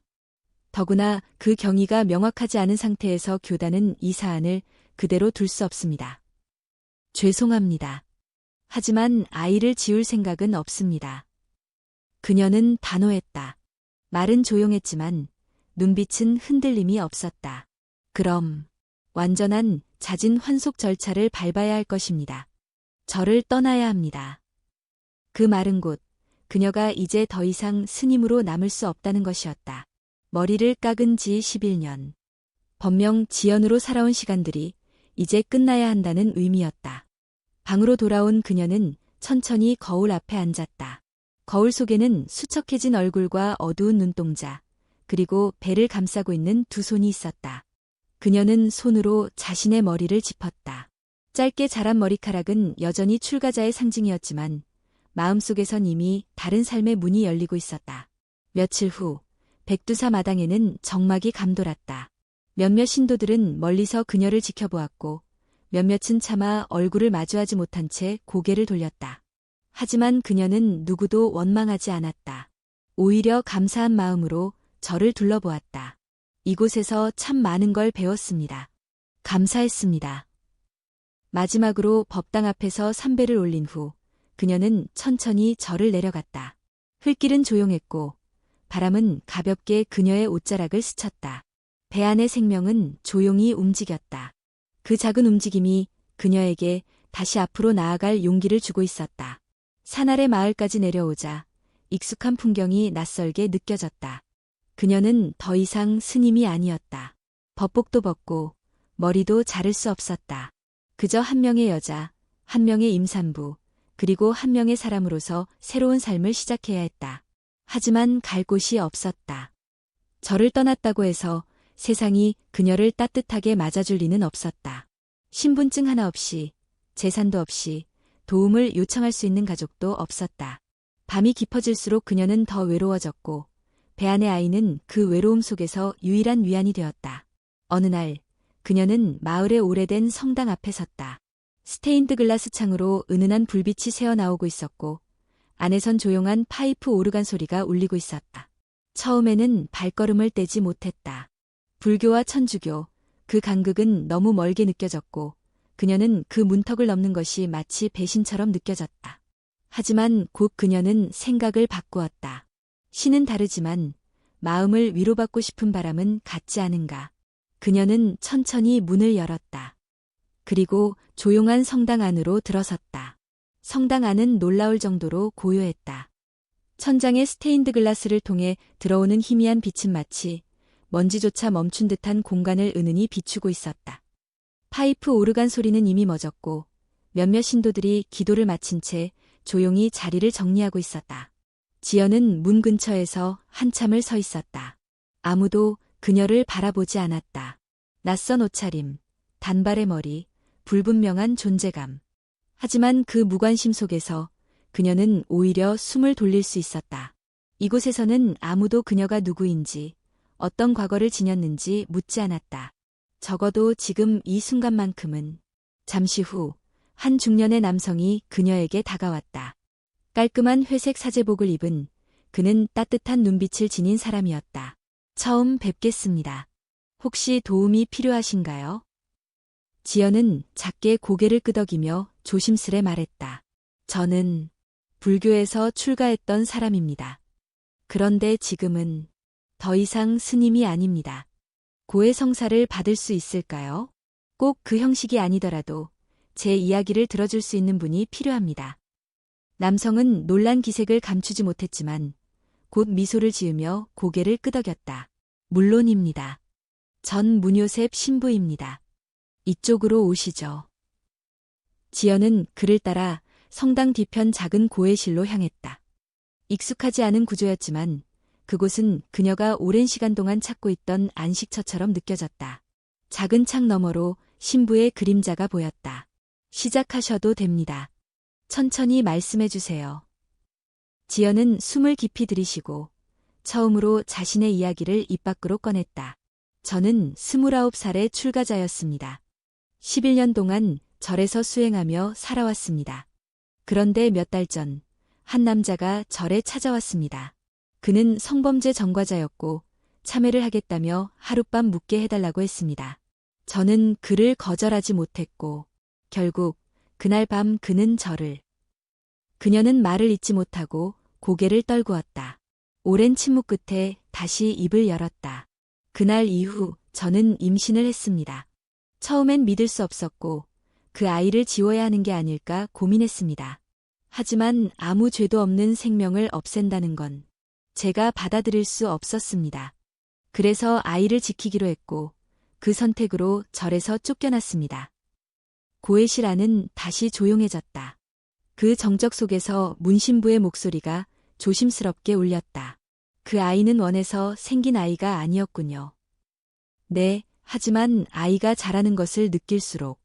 더구나 그 경위가 명확하지 않은 상태에서 교단은 이 사안을 그대로 둘 수 없습니다. 죄송합니다. 하지만 아이를 지울 생각은 없습니다. 그녀는 단호했다. 말은 조용했지만 눈빛은 흔들림이 없었다. 그럼 완전한 자진 환속 절차를 밟아야 할 것입니다. 저를 떠나야 합니다. 그 말은 곧 그녀가 이제 더 이상 스님으로 남을 수 없다는 것이었다. 머리를 깎은 지 11년. 번명 지연으로 살아온 시간들이 이제 끝나야 한다는 의미였다. 방으로 돌아온 그녀는 천천히 거울 앞에 앉았다. 거울 속에는 수척해진 얼굴과 어두운 눈동자, 그리고 배를 감싸고 있는 두 손이 있었다. 그녀는 손으로 자신의 머리를 짚었다. 짧게 자란 머리카락은 여전히 출가자의 상징이었지만 마음속에선 이미 다른 삶의 문이 열리고 있었다. 며칠 후 백두사 마당에는 정막이 감돌았다. 몇몇 신도들은 멀리서 그녀를 지켜보았고 몇몇은 차마 얼굴을 마주하지 못한 채 고개를 돌렸다. 하지만 그녀는 누구도 원망하지 않았다. 오히려 감사한 마음으로 저를 둘러보았다. 이곳에서 참 많은 걸 배웠습니다. 감사했습니다. 마지막으로 법당 앞에서 삼배를 올린 후 그녀는 천천히 절을 내려갔다. 흙길은 조용했고 바람은 가볍게 그녀의 옷자락을 스쳤다. 배 안의 생명은 조용히 움직였다. 그 작은 움직임이 그녀에게 다시 앞으로 나아갈 용기를 주고 있었다. 산 아래 마을까지 내려오자 익숙한 풍경이 낯설게 느껴졌다. 그녀는 더 이상 스님이 아니었다. 법복도 벗고 머리도 자를 수 없었다. 그저 한 명의 여자, 한 명의 임산부, 그리고 한 명의 사람으로서 새로운 삶을 시작해야 했다. 하지만 갈 곳이 없었다. 저를 떠났다고 해서 세상이 그녀를 따뜻하게 맞아줄 리는 없었다. 신분증 하나 없이, 재산도 없이, 도움을 요청할 수 있는 가족도 없었다. 밤이 깊어질수록 그녀는 더 외로워졌고 배 안의 아이는 그 외로움 속에서 유일한 위안이 되었다. 어느 날 그녀는 마을의 오래된 성당 앞에 섰다. 스테인드 글라스 창으로 은은한 불빛이 새어나오고 있었고 안에선 조용한 파이프 오르간 소리가 울리고 있었다. 처음에는 발걸음을 떼지 못했다. 불교와 천주교, 그 간극은 너무 멀게 느껴졌고 그녀는 그 문턱을 넘는 것이 마치 배신처럼 느껴졌다. 하지만 곧 그녀는 생각을 바꾸었다. 신은 다르지만 마음을 위로받고 싶은 바람은 같지 않은가. 그녀는 천천히 문을 열었다. 그리고 조용한 성당 안으로 들어섰다. 성당 안은 놀라울 정도로 고요했다. 천장의 스테인드 글라스를 통해 들어오는 희미한 빛은 마치 먼지조차 멈춘 듯한 공간을 은은히 비추고 있었다. 파이프 오르간 소리는 이미 멎었고 몇몇 신도들이 기도를 마친 채 조용히 자리를 정리하고 있었다. 지연은 문 근처에서 한참을 서 있었다. 아무도 그녀를 바라보지 않았다. 낯선 옷차림, 단발의 머리, 불분명한 존재감. 하지만 그 무관심 속에서 그녀는 오히려 숨을 돌릴 수 있었다. 이곳에서는 아무도 그녀가 누구인지, 어떤 과거를 지녔는지 묻지 않았다. 적어도 지금 이 순간만큼은. 잠시 후 한 중년의 남성이 그녀에게 다가왔다. 깔끔한 회색 사제복을 입은 그는 따뜻한 눈빛을 지닌 사람이었다. 처음 뵙겠습니다. 혹시 도움이 필요하신가요? 지연은 작게 고개를 끄덕이며 조심스레 말했다. 저는 불교에서 출가했던 사람입니다. 그런데 지금은 더 이상 스님이 아닙니다. 고해성사를 받을 수 있을까요? 꼭 그 형식이 아니더라도 제 이야기를 들어줄 수 있는 분이 필요합니다. 남성은 놀란 기색을 감추지 못했지만 곧 미소를 지으며 고개를 끄덕였다. 물론입니다. 전 문요셉 신부입니다. 이쪽으로 오시죠. 지연은 그를 따라 성당 뒤편 작은 고해실로 향했다. 익숙하지 않은 구조였지만 그곳은 그녀가 오랜 시간 동안 찾고 있던 안식처처럼 느껴졌다. 작은 창 너머로 신부의 그림자가 보였다. 시작하셔도 됩니다. 천천히 말씀해 주세요. 지연은 숨을 깊이 들이쉬고 처음으로 자신의 이야기를 입 밖으로 꺼냈다. 저는 29살의 출가자였습니다. 11년 동안 절에서 수행하며 살아왔습니다. 그런데 몇 달 전, 한 남자가 절에 찾아왔습니다. 그는 성범죄 전과자였고 참회를 하겠다며 하룻밤 묵게 해달라고 했습니다. 저는 그를 거절하지 못했고 결국 그날 밤 그는 그녀는 말을 잇지 못하고 고개를 떨구었다. 오랜 침묵 끝에 다시 입을 열었다. 그날 이후 저는 임신을 했습니다. 처음엔 믿을 수 없었고 그 아이를 지워야 하는 게 아닐까 고민했습니다. 하지만 아무 죄도 없는 생명을 없앤다는 건 제가 받아들일 수 없었습니다. 그래서 아이를 지키기로 했고 그 선택으로 절에서 쫓겨났습니다. 고해실 안은 다시 조용해졌다. 그 정적 속에서 문신부의 목소리가 조심스럽게 울렸다. 그 아이는 원해서 생긴 아이가 아니었군요. 네, 하지만 아이가 자라는 것을 느낄수록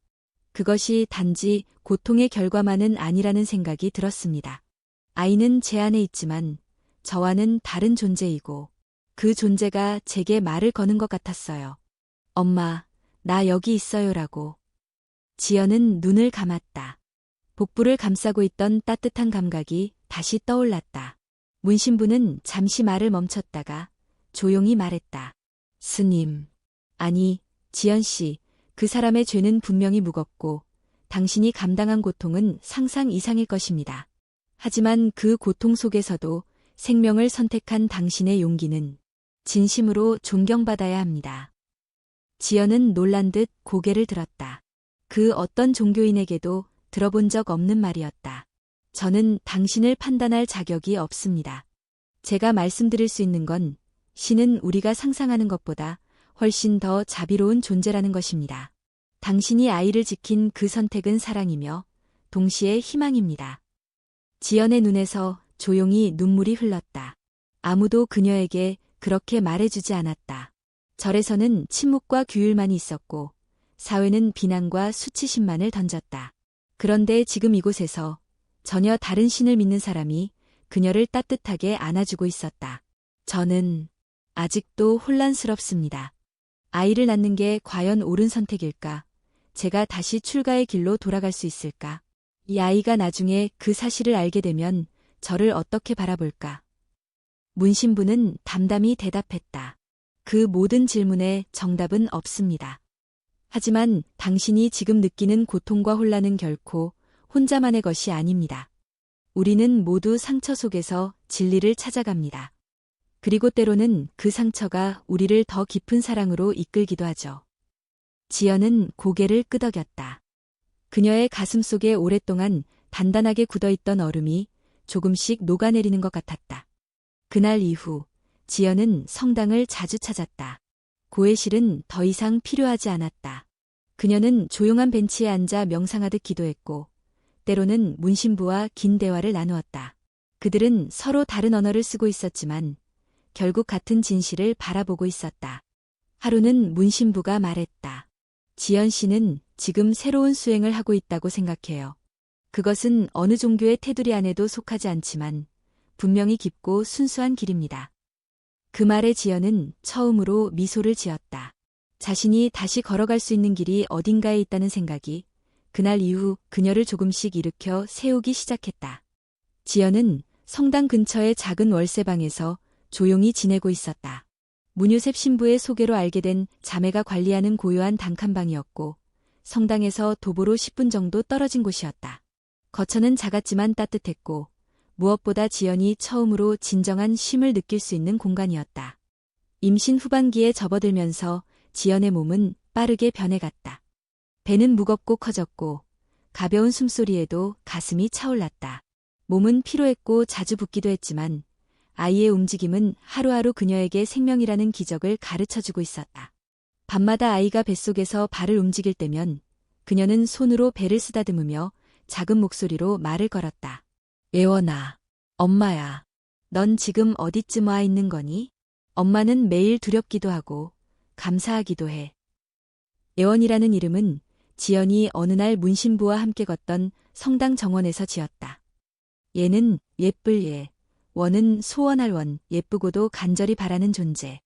그것이 단지 고통의 결과만은 아니라는 생각이 들었습니다. 아이는 제 안에 있지만 저와는 다른 존재이고 그 존재가 제게 말을 거는 것 같았어요. 엄마, 나 여기 있어요라고. 지연은 눈을 감았다. 복부를 감싸고 있던 따뜻한 감각이 다시 떠올랐다. 문신부는 잠시 말을 멈췄다가 조용히 말했다. 스님. 아니, 지연 씨, 그 사람의 죄는 분명히 무겁고 당신이 감당한 고통은 상상 이상일 것입니다. 하지만 그 고통 속에서도 생명을 선택한 당신의 용기는 진심으로 존경받아야 합니다. 지연은 놀란 듯 고개를 들었다. 그 어떤 종교인에게도 들어본 적 없는 말이었다. 저는 당신을 판단할 자격이 없습니다. 제가 말씀드릴 수 있는 건 신은 우리가 상상하는 것보다 훨씬 더 자비로운 존재라는 것입니다. 당신이 아이를 지킨 그 선택은 사랑이며 동시에 희망입니다. 지연의 눈에서 조용히 눈물이 흘렀다. 아무도 그녀에게 그렇게 말해주지 않았다. 절에서는 침묵과 규율만이 있었고 사회는 비난과 수치심만을 던졌다. 그런데 지금 이곳에서 전혀 다른 신을 믿는 사람이 그녀를 따뜻하게 안아주고 있었다. 저는 아직도 혼란스럽습니다. 아이를 낳는 게 과연 옳은 선택일까? 제가 다시 출가의 길로 돌아갈 수 있을까? 이 아이가 나중에 그 사실을 알게 되면 저를 어떻게 바라볼까? 문신부는 담담히 대답했다. 그 모든 질문에 정답은 없습니다. 하지만 당신이 지금 느끼는 고통과 혼란은 결코 혼자만의 것이 아닙니다. 우리는 모두 상처 속에서 진리를 찾아갑니다. 그리고 때로는 그 상처가 우리를 더 깊은 사랑으로 이끌기도 하죠. 지연은 고개를 끄덕였다. 그녀의 가슴 속에 오랫동안 단단하게 굳어있던 얼음이 조금씩 녹아내리는 것 같았다. 그날 이후 지연은 성당을 자주 찾았다. 고해실은 더 이상 필요하지 않았다. 그녀는 조용한 벤치에 앉아 명상하듯 기도했고 때로는 문신부와 긴 대화를 나누었다. 그들은 서로 다른 언어를 쓰고 있었지만 결국 같은 진실을 바라보고 있었다. 하루는 문신부가 말했다. 지연 씨는 지금 새로운 수행을 하고 있다고 생각해요. 그것은 어느 종교의 테두리 안에도 속하지 않지만 분명히 깊고 순수한 길입니다. 그 말에 지연은 처음으로 미소를 지었다. 자신이 다시 걸어갈 수 있는 길이 어딘가에 있다는 생각이 그날 이후 그녀를 조금씩 일으켜 세우기 시작했다. 지연은 성당 근처의 작은 월세방에서 조용히 지내고 있었다. 문유셉 신부의 소개로 알게 된 자매가 관리하는 고요한 단칸방이었고 성당에서 도보로 10분 정도 떨어진 곳이었다. 거처는 작았지만 따뜻했고 무엇보다 지연이 처음으로 진정한 쉼을 느낄 수 있는 공간이었다. 임신 후반기에 접어들면서 지연의 몸은 빠르게 변해갔다. 배는 무겁고 커졌고 가벼운 숨소리에도 가슴이 차올랐다. 몸은 피로했고 자주 붓기도 했지만 아이의 움직임은 하루하루 그녀에게 생명이라는 기적을 가르쳐주고 있었다. 밤마다 아이가 뱃속에서 발을 움직일 때면 그녀는 손으로 배를 쓰다듬으며 작은 목소리로 말을 걸었다. 예원아, 엄마야. 넌 지금 어디쯤 와 있는 거니? 엄마는 매일 두렵기도 하고 감사하기도 해. 예원이라는 이름은 지연이 어느 날 문신부와 함께 걷던 성당 정원에서 지었다. 예는 예쁠 예, 원은 소원할 원, 예쁘고도 간절히 바라는 존재.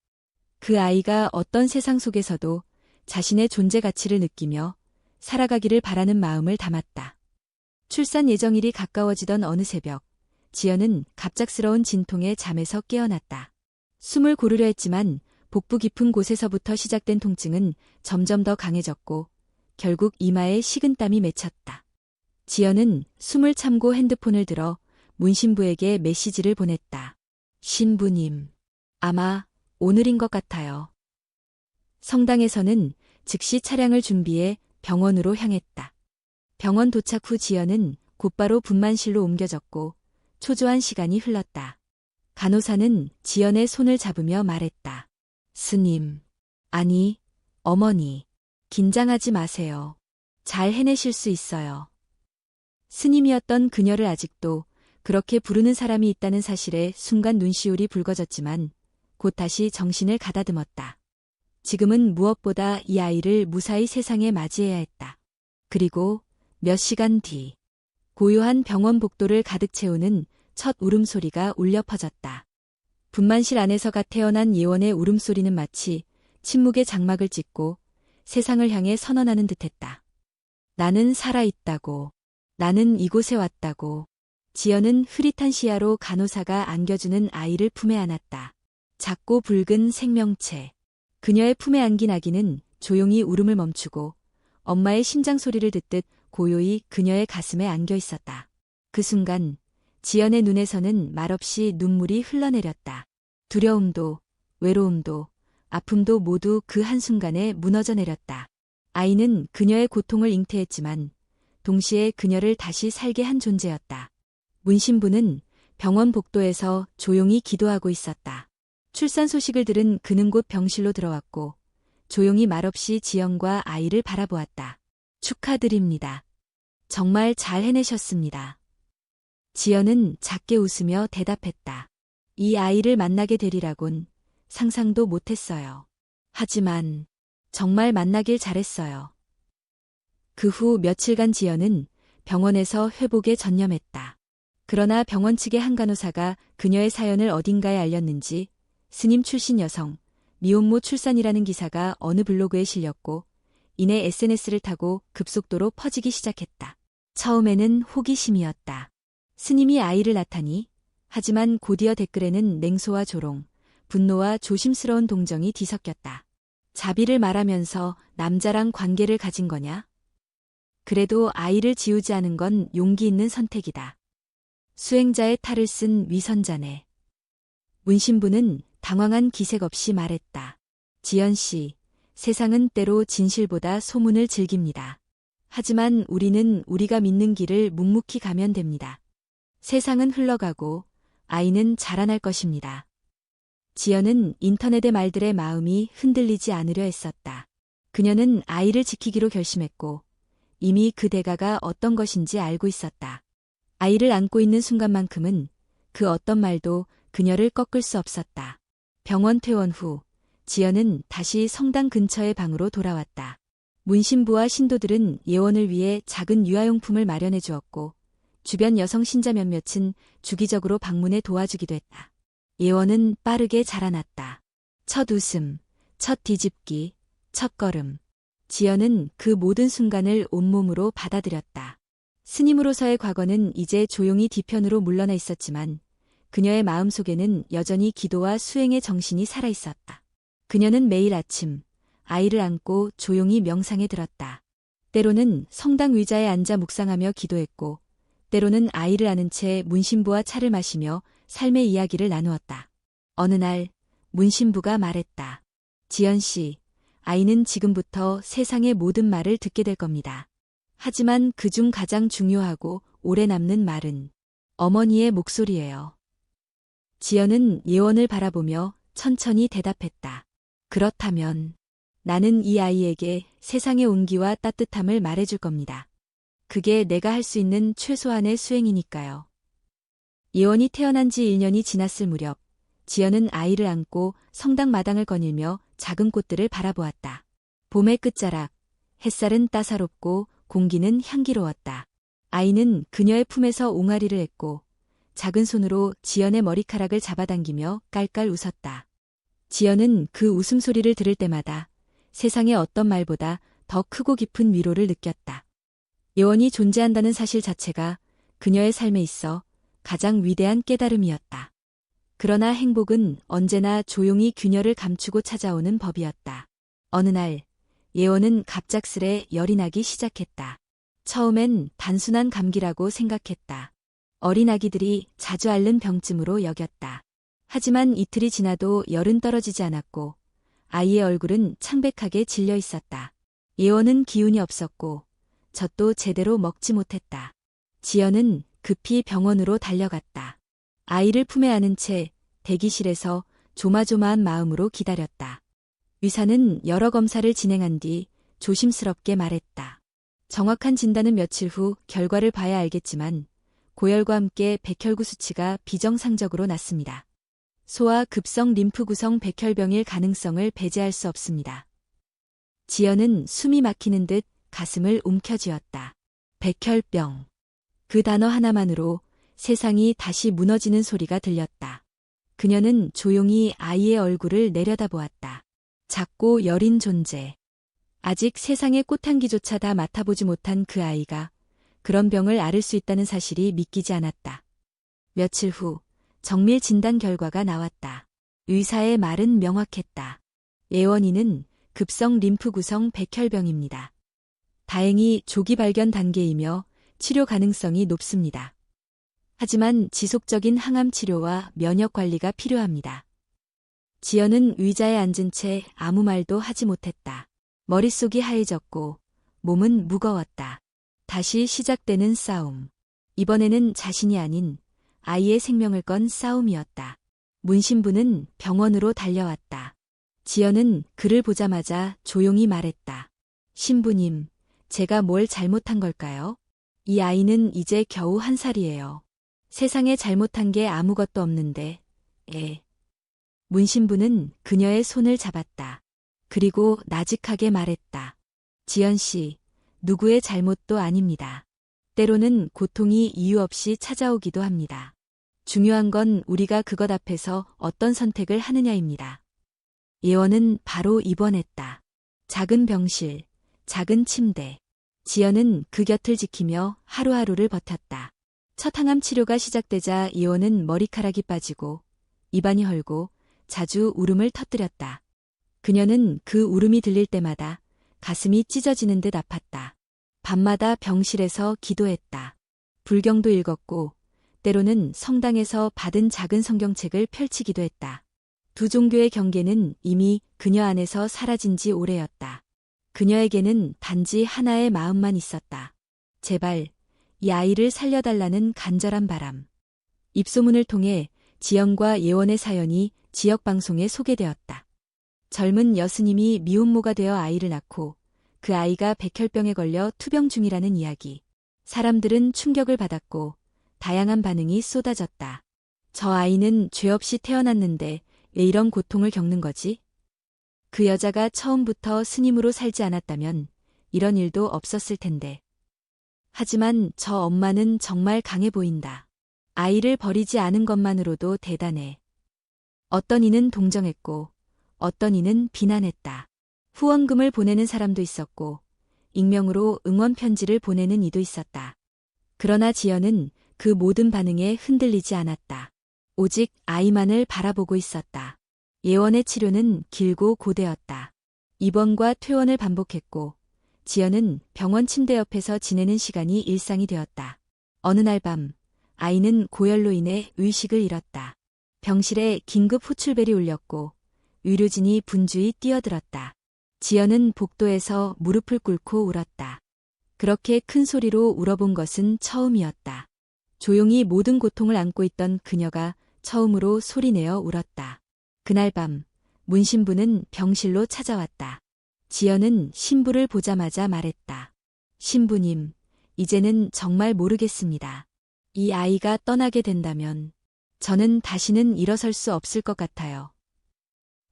그 아이가 어떤 세상 속에서도 자신의 존재 가치를 느끼며 살아가기를 바라는 마음을 담았다. 출산 예정일이 가까워지던 어느 새벽, 지연은 갑작스러운 진통에 잠에서 깨어났다. 숨을 고르려 했지만 복부 깊은 곳에서부터 시작된 통증은 점점 더 강해졌고 결국 이마에 식은땀이 맺혔다. 지연은 숨을 참고 핸드폰을 들어 문신부에게 메시지를 보냈다. 신부님, 아마 오늘인 것 같아요. 성당에서는 즉시 차량을 준비해 병원으로 향했다. 병원 도착 후 지연은 곧바로 분만실로 옮겨졌고 초조한 시간이 흘렀다. 간호사는 지연의 손을 잡으며 말했다. 스님, 아니, 어머니, 긴장하지 마세요. 잘 해내실 수 있어요. 스님이었던 그녀를 아직도 그렇게 부르는 사람이 있다는 사실에 순간 눈시울이 붉어졌지만 곧 다시 정신을 가다듬었다. 지금은 무엇보다 이 아이를 무사히 세상에 맞이해야 했다. 그리고 몇 시간 뒤, 고요한 병원 복도를 가득 채우는 첫 울음소리가 울려 퍼졌다. 분만실 안에서가 태어난 예원의 울음소리는 마치 침묵의 장막을 찢고 세상을 향해 선언하는 듯했다. 나는 살아있다고. 나는 이곳에 왔다고. 지연은 흐릿한 시야로 간호사가 안겨주는 아이를 품에 안았다. 작고 붉은 생명체. 그녀의 품에 안긴 아기는 조용히 울음을 멈추고 엄마의 심장 소리를 듣듯 고요히 그녀의 가슴에 안겨 있었다. 그 순간 지연의 눈에서는 말없이 눈물이 흘러내렸다. 두려움도, 외로움도, 아픔도 모두 그 한순간에 무너져 내렸다. 아이는 그녀의 고통을 잉태했지만 동시에 그녀를 다시 살게 한 존재였다. 문신부는 병원 복도에서 조용히 기도하고 있었다. 출산 소식을 들은 그는 곧 병실로 들어왔고 조용히 말없이 지연과 아이를 바라보았다. 축하드립니다. 정말 잘 해내셨습니다. 지연은 작게 웃으며 대답했다. 이 아이를 만나게 되리라곤 상상도 못했어요. 하지만 정말 만나길 잘했어요. 그 후 며칠간 지연은 병원에서 회복에 전념했다. 그러나 병원 측의 한 간호사가 그녀의 사연을 어딘가에 알렸는지 스님 출신 여성, 미혼모 출산이라는 기사가 어느 블로그에 실렸고 이내 SNS를 타고 급속도로 퍼지기 시작했다. 처음에는 호기심이었다. 스님이 아이를 낳다니. 하지만 곧이어 댓글에는 냉소와 조롱, 분노와 조심스러운 동정이 뒤섞였다. 자비를 말하면서 남자랑 관계를 가진 거냐? 그래도 아이를 지우지 않은 건 용기 있는 선택이다. 수행자의 탈을 쓴 위선자네. 문신부는 당황한 기색 없이 말했다. 지연 씨, 세상은 때로 진실보다 소문을 즐깁니다. 하지만 우리는 우리가 믿는 길을 묵묵히 가면 됩니다. 세상은 흘러가고 아이는 자라날 것입니다. 지연은 인터넷의 말들의 마음이 흔들리지 않으려 했었다. 그녀는 아이를 지키기로 결심했고 이미 그 대가가 어떤 것인지 알고 있었다. 아이를 안고 있는 순간만큼은 그 어떤 말도 그녀를 꺾을 수 없었다. 병원 퇴원 후 지연은 다시 성당 근처의 방으로 돌아왔다. 문신부와 신도들은 예원을 위해 작은 유아용품을 마련해 주었고 주변 여성 신자 몇몇은 주기적으로 방문해 도와주기도 했다. 예원은 빠르게 자라났다. 첫 웃음, 첫 뒤집기, 첫 걸음. 지연은 그 모든 순간을 온몸으로 받아들였다. 스님으로서의 과거는 이제 조용히 뒤편으로 물러나 있었지만 그녀의 마음속에는 여전히 기도와 수행의 정신이 살아있었다. 그녀는 매일 아침 아이를 안고 조용히 명상에 들었다. 때로는 성당 의자에 앉아 묵상하며 기도했고 때로는 아이를 안은 채 문신부와 차를 마시며 삶의 이야기를 나누었다. 어느 날 문신부가 말했다. 지연 씨, 아이는 지금부터 세상의 모든 말을 듣게 될 겁니다. 하지만 그중 가장 중요하고 오래 남는 말은 어머니의 목소리예요. 지연은 예원을 바라보며 천천히 대답했다. 그렇다면 나는 이 아이에게 세상의 온기와 따뜻함을 말해줄 겁니다. 그게 내가 할 수 있는 최소한의 수행이니까요. 예원이 태어난 지 1년이 지났을 무렵 지연은 아이를 안고 성당 마당을 거닐며 작은 꽃들을 바라보았다. 봄의 끝자락, 햇살은 따사롭고 공기는 향기로웠다. 아이는 그녀의 품에서 옹알이를 했고 작은 손으로 지연의 머리카락을 잡아당기며 깔깔 웃었다. 지연은 그 웃음소리를 들을 때마다 세상의 어떤 말보다 더 크고 깊은 위로를 느꼈다. 예원이 존재한다는 사실 자체가 그녀의 삶에 있어 가장 위대한 깨달음이었다. 그러나 행복은 언제나 조용히 균열을 감추고 찾아오는 법이었다. 어느 날 예원은 갑작스레 열이 나기 시작했다. 처음엔 단순한 감기라고 생각했다. 어린 아기들이 자주 앓는 병쯤으로 여겼다. 하지만 이틀이 지나도 열은 떨어지지 않았고 아이의 얼굴은 창백하게 질려 있었다. 예원은 기운이 없었고 젖도 제대로 먹지 못했다. 지연은 급히 병원으로 달려갔다. 아이를 품에 안은 채 대기실에서 조마조마한 마음으로 기다렸다. 의사는 여러 검사를 진행한 뒤 조심스럽게 말했다. 정확한 진단은 며칠 후 결과를 봐야 알겠지만 고열과 함께 백혈구 수치가 비정상적으로 났습니다. 소아 급성 림프 구성 백혈병일 가능성을 배제할 수 없습니다. 지연은 숨이 막히는 듯 가슴을 움켜쥐었다. 백혈병. 그 단어 하나만으로 세상이 다시 무너지는 소리가 들렸다. 그녀는 조용히 아이의 얼굴을 내려다보았다. 작고 여린 존재. 아직 세상의 꽃향기조차 다 맡아보지 못한 그 아이가 그런 병을 앓을 수 있다는 사실이 믿기지 않았다. 며칠 후 정밀 진단 결과가 나왔다. 의사의 말은 명확했다. 예원이는 급성 림프 구성 백혈병입니다. 다행히 조기 발견 단계이며 치료 가능성이 높습니다. 하지만 지속적인 항암 치료와 면역 관리가 필요합니다. 지연은 의자에 앉은 채 아무 말도 하지 못했다. 머릿속이 하얘졌고 몸은 무거웠다. 다시 시작되는 싸움. 이번에는 자신이 아닌 아이의 생명을 건 싸움이었다. 문신부는 병원으로 달려왔다. 지연은 그를 보자마자 조용히 말했다. 신부님, 제가 뭘 잘못한 걸까요? 이 아이는 이제 겨우 1살이에요. 세상에 잘못한 게 아무것도 없는데, 문신부는 그녀의 손을 잡았다. 그리고 나직하게 말했다. 지연 씨, 누구의 잘못도 아닙니다. 때로는 고통이 이유 없이 찾아오기도 합니다. 중요한 건 우리가 그것 앞에서 어떤 선택을 하느냐입니다. 예원은 바로 입원했다. 작은 병실, 작은 침대. 지연은 그 곁을 지키며 하루하루를 버텼다. 첫 항암 치료가 시작되자 예원은 머리카락이 빠지고 입안이 헐고 자주 울음을 터뜨렸다. 그녀는 그 울음이 들릴 때마다 가슴이 찢어지는 듯 아팠다. 밤마다 병실에서 기도했다. 불경도 읽었고 때로는 성당에서 받은 작은 성경책을 펼치기도 했다. 두 종교의 경계는 이미 그녀 안에서 사라진 지 오래였다. 그녀에게는 단지 하나의 마음만 있었다. 제발 이 아이를 살려달라는 간절한 바람. 입소문을 통해 지연과 예원의 사연이 지역 방송에 소개되었다. 젊은 여스님이 미혼모가 되어 아이를 낳고 그 아이가 백혈병에 걸려 투병 중이라는 이야기. 사람들은 충격을 받았고 다양한 반응이 쏟아졌다. 저 아이는 죄 없이 태어났는데 왜 이런 고통을 겪는 거지? 그 여자가 처음부터 스님으로 살지 않았다면 이런 일도 없었을 텐데. 하지만 저 엄마는 정말 강해 보인다. 아이를 버리지 않은 것만으로도 대단해. 어떤 이는 동정했고 어떤 이는 비난했다. 후원금을 보내는 사람도 있었고 익명으로 응원 편지를 보내는 이도 있었다. 그러나 지연은 그 모든 반응에 흔들리지 않았다. 오직 아이만을 바라보고 있었다. 예원의 치료는 길고 고되었다. 입원과 퇴원을 반복했고 지연은 병원 침대 옆에서 지내는 시간이 일상이 되었다. 어느 날 밤 아이는 고열로 인해 의식을 잃었다. 병실에 긴급 호출벨이 울렸고 의료진이 분주히 뛰어들었다. 지연은 복도에서 무릎을 꿇고 울었다. 그렇게 큰 소리로 울어본 것은 처음이었다. 조용히 모든 고통을 안고 있던 그녀가 처음으로 소리내어 울었다. 그날 밤 문신부는 병실로 찾아왔다. 지연은 신부를 보자마자 말했다. 신부님, 이제는 정말 모르겠습니다. 이 아이가 떠나게 된다면 저는 다시는 일어설 수 없을 것 같아요.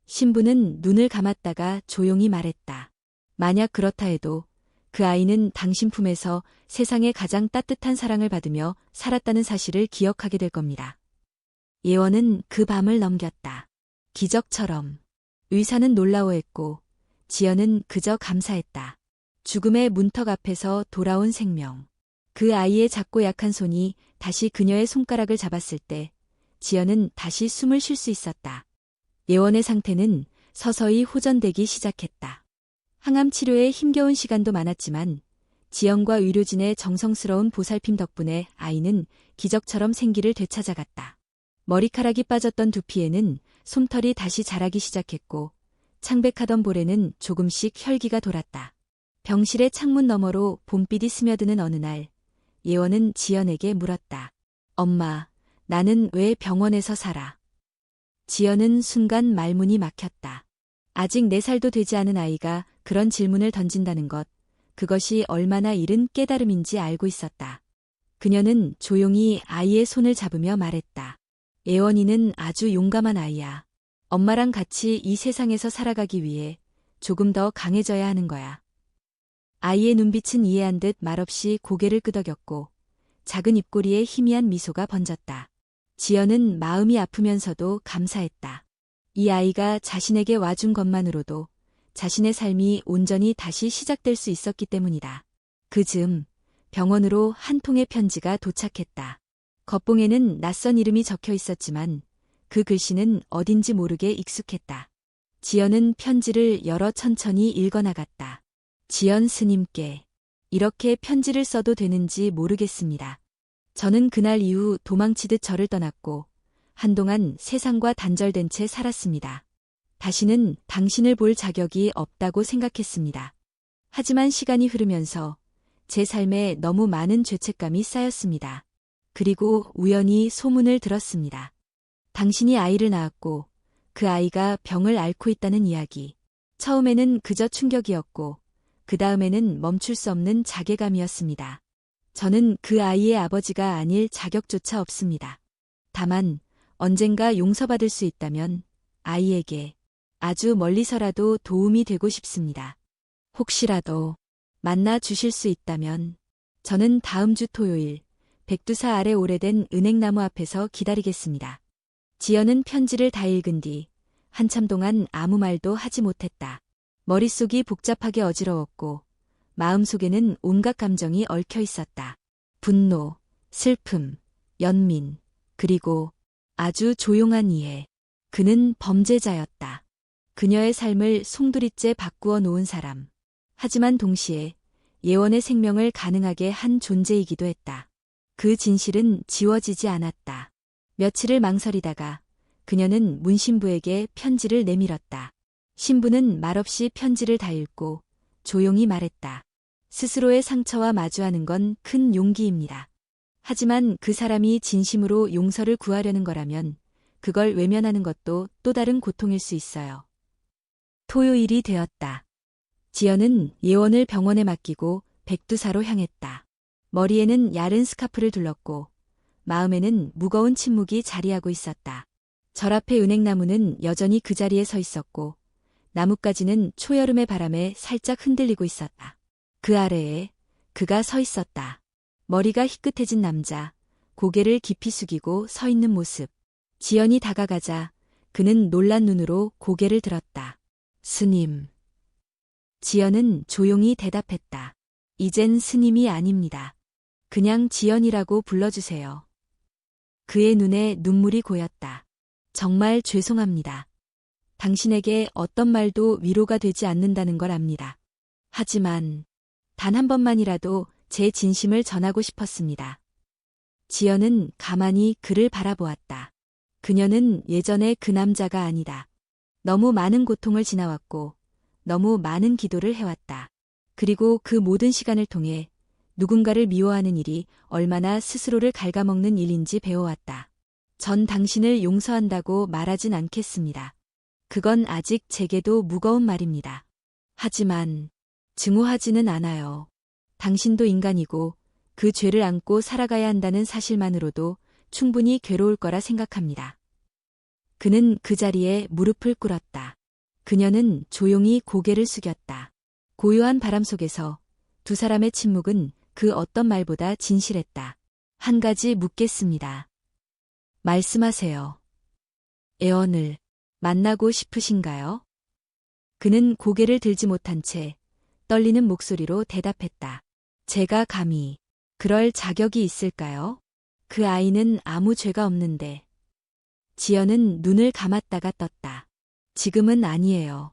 신부는 눈을 감았다가 조용히 말했다. 만약 그렇다 해도 그 아이는 당신 품에서 세상에 가장 따뜻한 사랑을 받으며 살았다는 사실을 기억하게 될 겁니다. 예원은 그 밤을 넘겼다. 기적처럼. 의사는 놀라워했고 지연은 그저 감사했다. 죽음의 문턱 앞에서 돌아온 생명. 그 아이의 작고 약한 손이 다시 그녀의 손가락을 잡았을 때 지연은 다시 숨을 쉴 수 있었다. 예원의 상태는 서서히 호전되기 시작했다. 항암 치료에 힘겨운 시간도 많았지만 지연과 의료진의 정성스러운 보살핌 덕분에 아이는 기적처럼 생기를 되찾아갔다. 머리카락이 빠졌던 두피에는 솜털이 다시 자라기 시작했고 창백하던 볼에는 조금씩 혈기가 돌았다. 병실의 창문 너머로 봄빛이 스며드는 어느 날 예원은 지연에게 물었다. 엄마, 나는 왜 병원에서 살아? 지연은 순간 말문이 막혔다. 아직 4살도 되지 않은 아이가 그런 질문을 던진다는 것, 그것이 얼마나 이른 깨달음인지 알고 있었다. 그녀는 조용히 아이의 손을 잡으며 말했다. 예원이는 아주 용감한 아이야. 엄마랑 같이 이 세상에서 살아가기 위해 조금 더 강해져야 하는 거야. 아이의 눈빛은 이해한 듯 말없이 고개를 끄덕였고 작은 입꼬리에 희미한 미소가 번졌다. 지연은 마음이 아프면서도 감사했다. 이 아이가 자신에게 와준 것만으로도 자신의 삶이 온전히 다시 시작될 수 있었기 때문이다. 그 즈음 병원으로 한 통의 편지가 도착했다. 겉봉에는 낯선 이름이 적혀 있었지만 그 글씨는 어딘지 모르게 익숙했다. 지연은 편지를 열어 천천히 읽어나갔다. 지연 스님께 이렇게 편지를 써도 되는지 모르겠습니다. 저는 그날 이후 도망치듯 절을 떠났고 한동안 세상과 단절된 채 살았습니다. 다시는 당신을 볼 자격이 없다고 생각했습니다. 하지만 시간이 흐르면서 제 삶에 너무 많은 죄책감이 쌓였습니다. 그리고 우연히 소문을 들었습니다. 당신이 아이를 낳았고 그 아이가 병을 앓고 있다는 이야기. 처음에는 그저 충격이었고 그 다음에는 멈출 수 없는 자괴감이었습니다. 저는 그 아이의 아버지가 아닐 자격조차 없습니다. 다만 언젠가 용서받을 수 있다면 아이에게 아주 멀리서라도 도움이 되고 싶습니다. 혹시라도 만나 주실 수 있다면 저는 다음 주 토요일 백두사 아래 오래된 은행나무 앞에서 기다리겠습니다. 지연은 편지를 다 읽은 뒤 한참 동안 아무 말도 하지 못했다. 머릿속이 복잡하게 어지러웠고 마음속에는 온갖 감정이 얽혀 있었다. 분노, 슬픔, 연민, 그리고 아주 조용한 이해. 그는 범죄자였다. 그녀의 삶을 송두리째 바꾸어 놓은 사람. 하지만 동시에 예원의 생명을 가능하게 한 존재이기도 했다. 그 진실은 지워지지 않았다. 며칠을 망설이다가 그녀는 문신부에게 편지를 내밀었다. 신부는 말없이 편지를 다 읽고 조용히 말했다. 스스로의 상처와 마주하는 건 큰 용기입니다. 하지만 그 사람이 진심으로 용서를 구하려는 거라면 그걸 외면하는 것도 또 다른 고통일 수 있어요. 토요일이 되었다. 지연은 예원을 병원에 맡기고 백두사로 향했다. 머리에는 야른 스카프를 둘렀고 마음에는 무거운 침묵이 자리하고 있었다. 절 앞의 은행나무는 여전히 그 자리에 서 있었고 나뭇가지는 초여름의 바람에 살짝 흔들리고 있었다. 그 아래에 그가 서 있었다. 머리가 희끗해진 남자, 고개를 깊이 숙이고 서 있는 모습. 지연이 다가가자 그는 놀란 눈으로 고개를 들었다. 스님. 지연은 조용히 대답했다. 이젠 스님이 아닙니다. 그냥 지연이라고 불러주세요. 그의 눈에 눈물이 고였다. 정말 죄송합니다. 당신에게 어떤 말도 위로가 되지 않는다는 걸 압니다. 하지만 단 한 번만이라도 제 진심을 전하고 싶었습니다. 지연은 가만히 그를 바라보았다. 그녀는 예전의 그 남자가 아니다. 너무 많은 고통을 지나왔고 너무 많은 기도를 해왔다. 그리고 그 모든 시간을 통해 누군가를 미워하는 일이 얼마나 스스로를 갉아먹는 일인지 배워왔다. 전 당신을 용서한다고 말하진 않겠습니다. 그건 아직 제게도 무거운 말입니다. 하지만 증오하지는 않아요. 당신도 인간이고 그 죄를 안고 살아가야 한다는 사실만으로도 충분히 괴로울 거라 생각합니다. 그는 그 자리에 무릎을 꿇었다. 그녀는 조용히 고개를 숙였다. 고요한 바람 속에서 두 사람의 침묵은 그 어떤 말보다 진실했다. 한 가지 묻겠습니다. 말씀하세요. 애원을 만나고 싶으신가요? 그는 고개를 들지 못한 채 떨리는 목소리로 대답했다. 제가 감히 그럴 자격이 있을까요? 그 아이는 아무 죄가 없는데. 지연은 눈을 감았다가 떴다. 지금은 아니에요.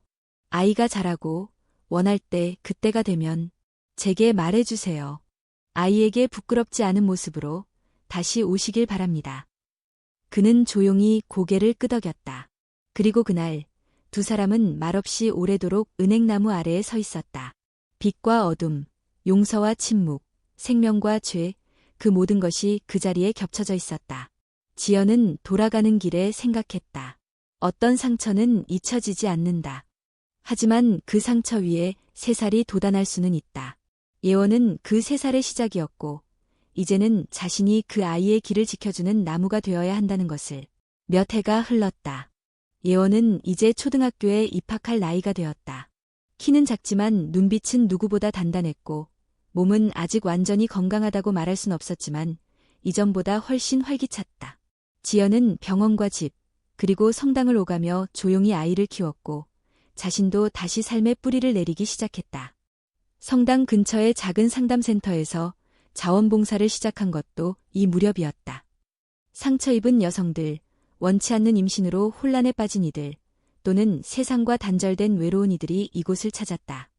아이가 자라고 원할 때 그때가 되면 제게 말해주세요. 아이에게 부끄럽지 않은 모습으로 다시 오시길 바랍니다. 그는 조용히 고개를 끄덕였다. 그리고 그날 두 사람은 말없이 오래도록 은행나무 아래에 서 있었다. 빛과 어둠, 용서와 침묵, 생명과 죄, 그 모든 것이 그 자리에 겹쳐져 있었다. 지연은 돌아가는 길에 생각했다. 어떤 상처는 잊혀지지 않는다. 하지만 그 상처 위에 새살이 돋아날 수는 있다. 예원은 그 새살의 시작이었고, 이제는 자신이 그 아이의 길을 지켜주는 나무가 되어야 한다는 것을. 몇 해가 흘렀다. 예원은 이제 초등학교에 입학할 나이가 되었다. 키는 작지만 눈빛은 누구보다 단단했고, 몸은 아직 완전히 건강하다고 말할 순 없었지만, 이전보다 훨씬 활기찼다. 지연은 병원과 집, 그리고 성당을 오가며 조용히 아이를 키웠고, 자신도 다시 삶의 뿌리를 내리기 시작했다. 성당 근처의 작은 상담센터에서 자원봉사를 시작한 것도 이 무렵이었다. 상처 입은 여성들, 원치 않는 임신으로 혼란에 빠진 이들, 또는 세상과 단절된 외로운 이들이 이곳을 찾았다.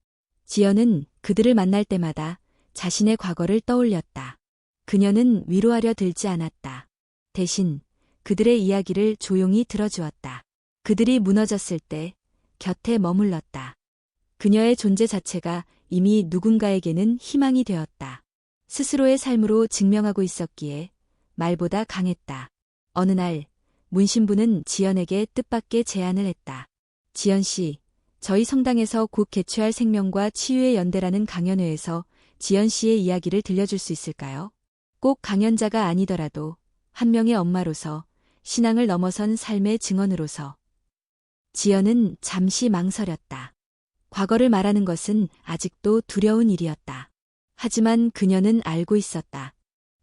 지연은 그들을 만날 때마다 자신의 과거를 떠올렸다. 그녀는 위로하려 들지 않았다. 대신 그들의 이야기를 조용히 들어주었다. 그들이 무너졌을 때 곁에 머물렀다. 그녀의 존재 자체가 이미 누군가에게는 희망이 되었다. 스스로의 삶으로 증명하고 있었기에 말보다 강했다. 어느 날 문신부는 지연에게 뜻밖의 제안을 했다. 지연 씨, 저희 성당에서 곧 개최할 생명과 치유의 연대라는 강연회에서 지연 씨의 이야기를 들려줄 수 있을까요? 꼭 강연자가 아니더라도 한 명의 엄마로서, 신앙을 넘어선 삶의 증언으로서. 지연은 잠시 망설였다. 과거를 말하는 것은 아직도 두려운 일이었다. 하지만 그녀는 알고 있었다.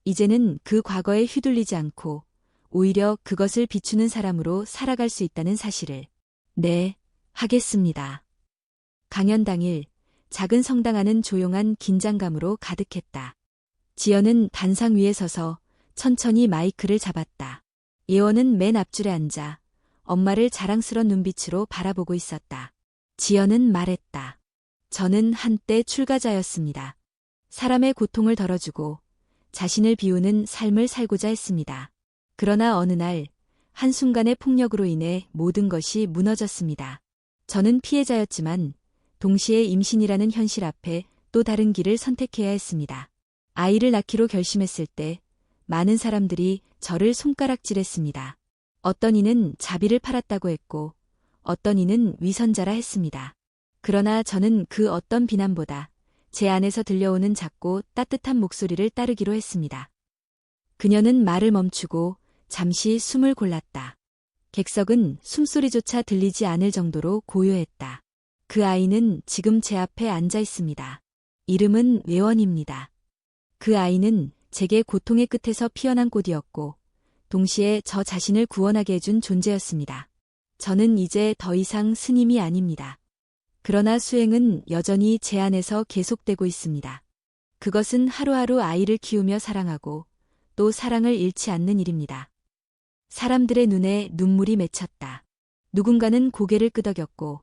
이제는 그 과거에 휘둘리지 않고 오히려 그것을 비추는 사람으로 살아갈 수 있다는 사실을. 네, 하겠습니다. 강연 당일 작은 성당 안은 조용한 긴장감으로 가득했다. 지연은 단상 위에 서서 천천히 마이크를 잡았다. 예원은 맨 앞줄에 앉아 엄마를 자랑스런 눈빛으로 바라보고 있었다. 지연은 말했다. 저는 한때 출가자였습니다. 사람의 고통을 덜어주고 자신을 비우는 삶을 살고자 했습니다. 그러나 어느 날 한순간의 폭력으로 인해 모든 것이 무너졌습니다. 저는 피해자였지만 동시에 임신이라는 현실 앞에 또 다른 길을 선택해야 했습니다. 아이를 낳기로 결심했을 때 많은 사람들이 저를 손가락질했습니다. 어떤 이는 자비를 팔았다고 했고 어떤 이는 위선자라 했습니다. 그러나 저는 그 어떤 비난보다 제 안에서 들려오는 작고 따뜻한 목소리를 따르기로 했습니다. 그녀는 말을 멈추고 잠시 숨을 골랐다. 객석은 숨소리조차 들리지 않을 정도로 고요했다. 그 아이는 지금 제 앞에 앉아 있습니다. 이름은 외원입니다. 그 아이는 제게 고통의 끝에서 피어난 꽃이었고 동시에 저 자신을 구원하게 해준 존재였습니다. 저는 이제 더 이상 스님이 아닙니다. 그러나 수행은 여전히 제 안에서 계속되고 있습니다. 그것은 하루하루 아이를 키우며 사랑하고 또 사랑을 잃지 않는 일입니다. 사람들의 눈에 눈물이 맺혔다. 누군가는 고개를 끄덕였고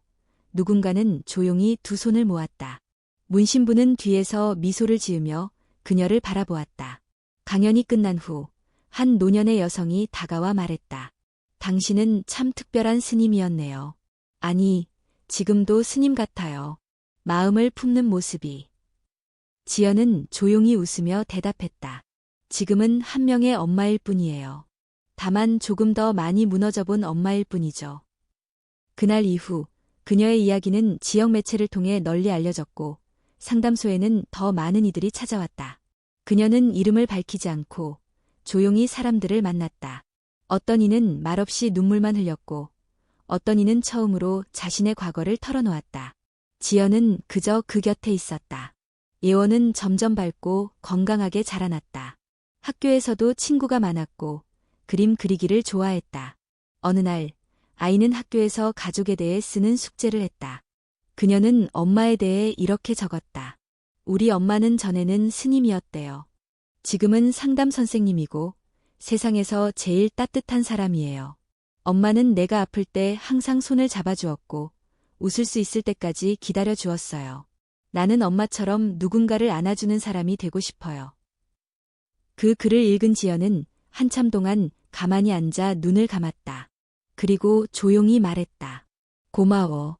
누군가는 조용히 두 손을 모았다. 문신부는 뒤에서 미소를 지으며 그녀를 바라보았다. 강연이 끝난 후 한 노년의 여성이 다가와 말했다. 당신은 참 특별한 스님이었네요. 아니, 지금도 스님 같아요. 마음을 품는 모습이. 지연은 조용히 웃으며 대답했다. 지금은 한 명의 엄마일 뿐이에요. 다만 조금 더 많이 무너져본 엄마일 뿐이죠. 그날 이후 그녀의 이야기는 지역 매체를 통해 널리 알려졌고 상담소에는 더 많은 이들이 찾아왔다. 그녀는 이름을 밝히지 않고 조용히 사람들을 만났다. 어떤 이는 말없이 눈물만 흘렸고 어떤 이는 처음으로 자신의 과거를 털어놓았다. 지연은 그저 그 곁에 있었다. 예원은 점점 밝고 건강하게 자라났다. 학교에서도 친구가 많았고 그림 그리기를 좋아했다. 어느 날 아이는 학교에서 가족에 대해 쓰는 숙제를 했다. 그녀는 엄마에 대해 이렇게 적었다. 우리 엄마는 전에는 스님이었대요. 지금은 상담 선생님이고 세상에서 제일 따뜻한 사람이에요. 엄마는 내가 아플 때 항상 손을 잡아주었고 웃을 수 있을 때까지 기다려 주었어요. 나는 엄마처럼 누군가를 안아주는 사람이 되고 싶어요. 그 글을 읽은 지연은 한참 동안 가만히 앉아 눈을 감았다. 그리고 조용히 말했다. 고마워,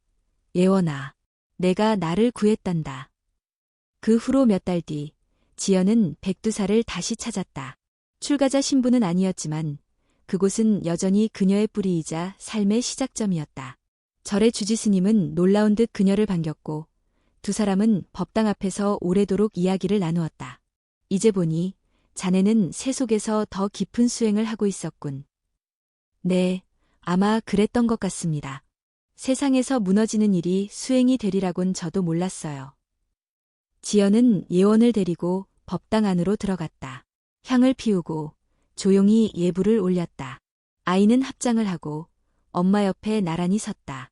예원아. 내가 나를 구했단다. 그 후로 몇 달 뒤, 지연은 백두사를 다시 찾았다. 출가자 신부는 아니었지만 그곳은 여전히 그녀의 뿌리이자 삶의 시작점이었다. 절의 주지스님은 놀라운 듯 그녀를 반겼고 두 사람은 법당 앞에서 오래도록 이야기를 나누었다. 이제 보니 자네는 새 속에서 더 깊은 수행을 하고 있었군. 네, 아마 그랬던 것 같습니다. 세상에서 무너지는 일이 수행이 되리라곤 저도 몰랐어요. 지연은 예원을 데리고 법당 안으로 들어갔다. 향을 피우고 조용히 예불을 올렸다. 아이는 합장을 하고 엄마 옆에 나란히 섰다.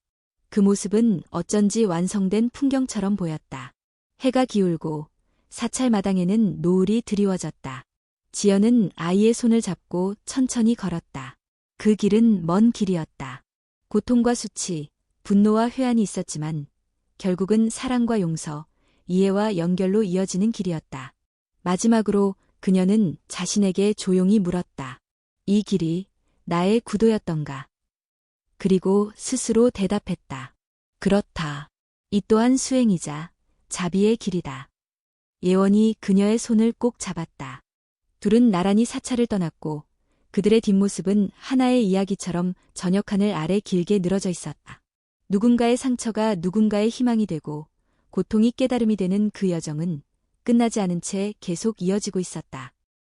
그 모습은 어쩐지 완성된 풍경처럼 보였다. 해가 기울고 사찰마당에는 노을이 드리워졌다. 지연은 아이의 손을 잡고 천천히 걸었다. 그 길은 먼 길이었다. 고통과 수치, 분노와 회한이 있었지만 결국은 사랑과 용서, 이해와 연결로 이어지는 길이었다. 마지막으로 그녀는 자신에게 조용히 물었다. 이 길이 나의 구도였던가? 그리고 스스로 대답했다. 그렇다. 이 또한 수행이자 자비의 길이다. 예원이 그녀의 손을 꼭 잡았다. 둘은 나란히 사찰을 떠났고 그들의 뒷모습은 하나의 이야기처럼 저녁 하늘 아래 길게 늘어져 있었다. 누군가의 상처가 누군가의 희망이 되고 고통이 깨달음이 되는 그 여정은 끝나지 않은 채 계속 이어지고 있었다.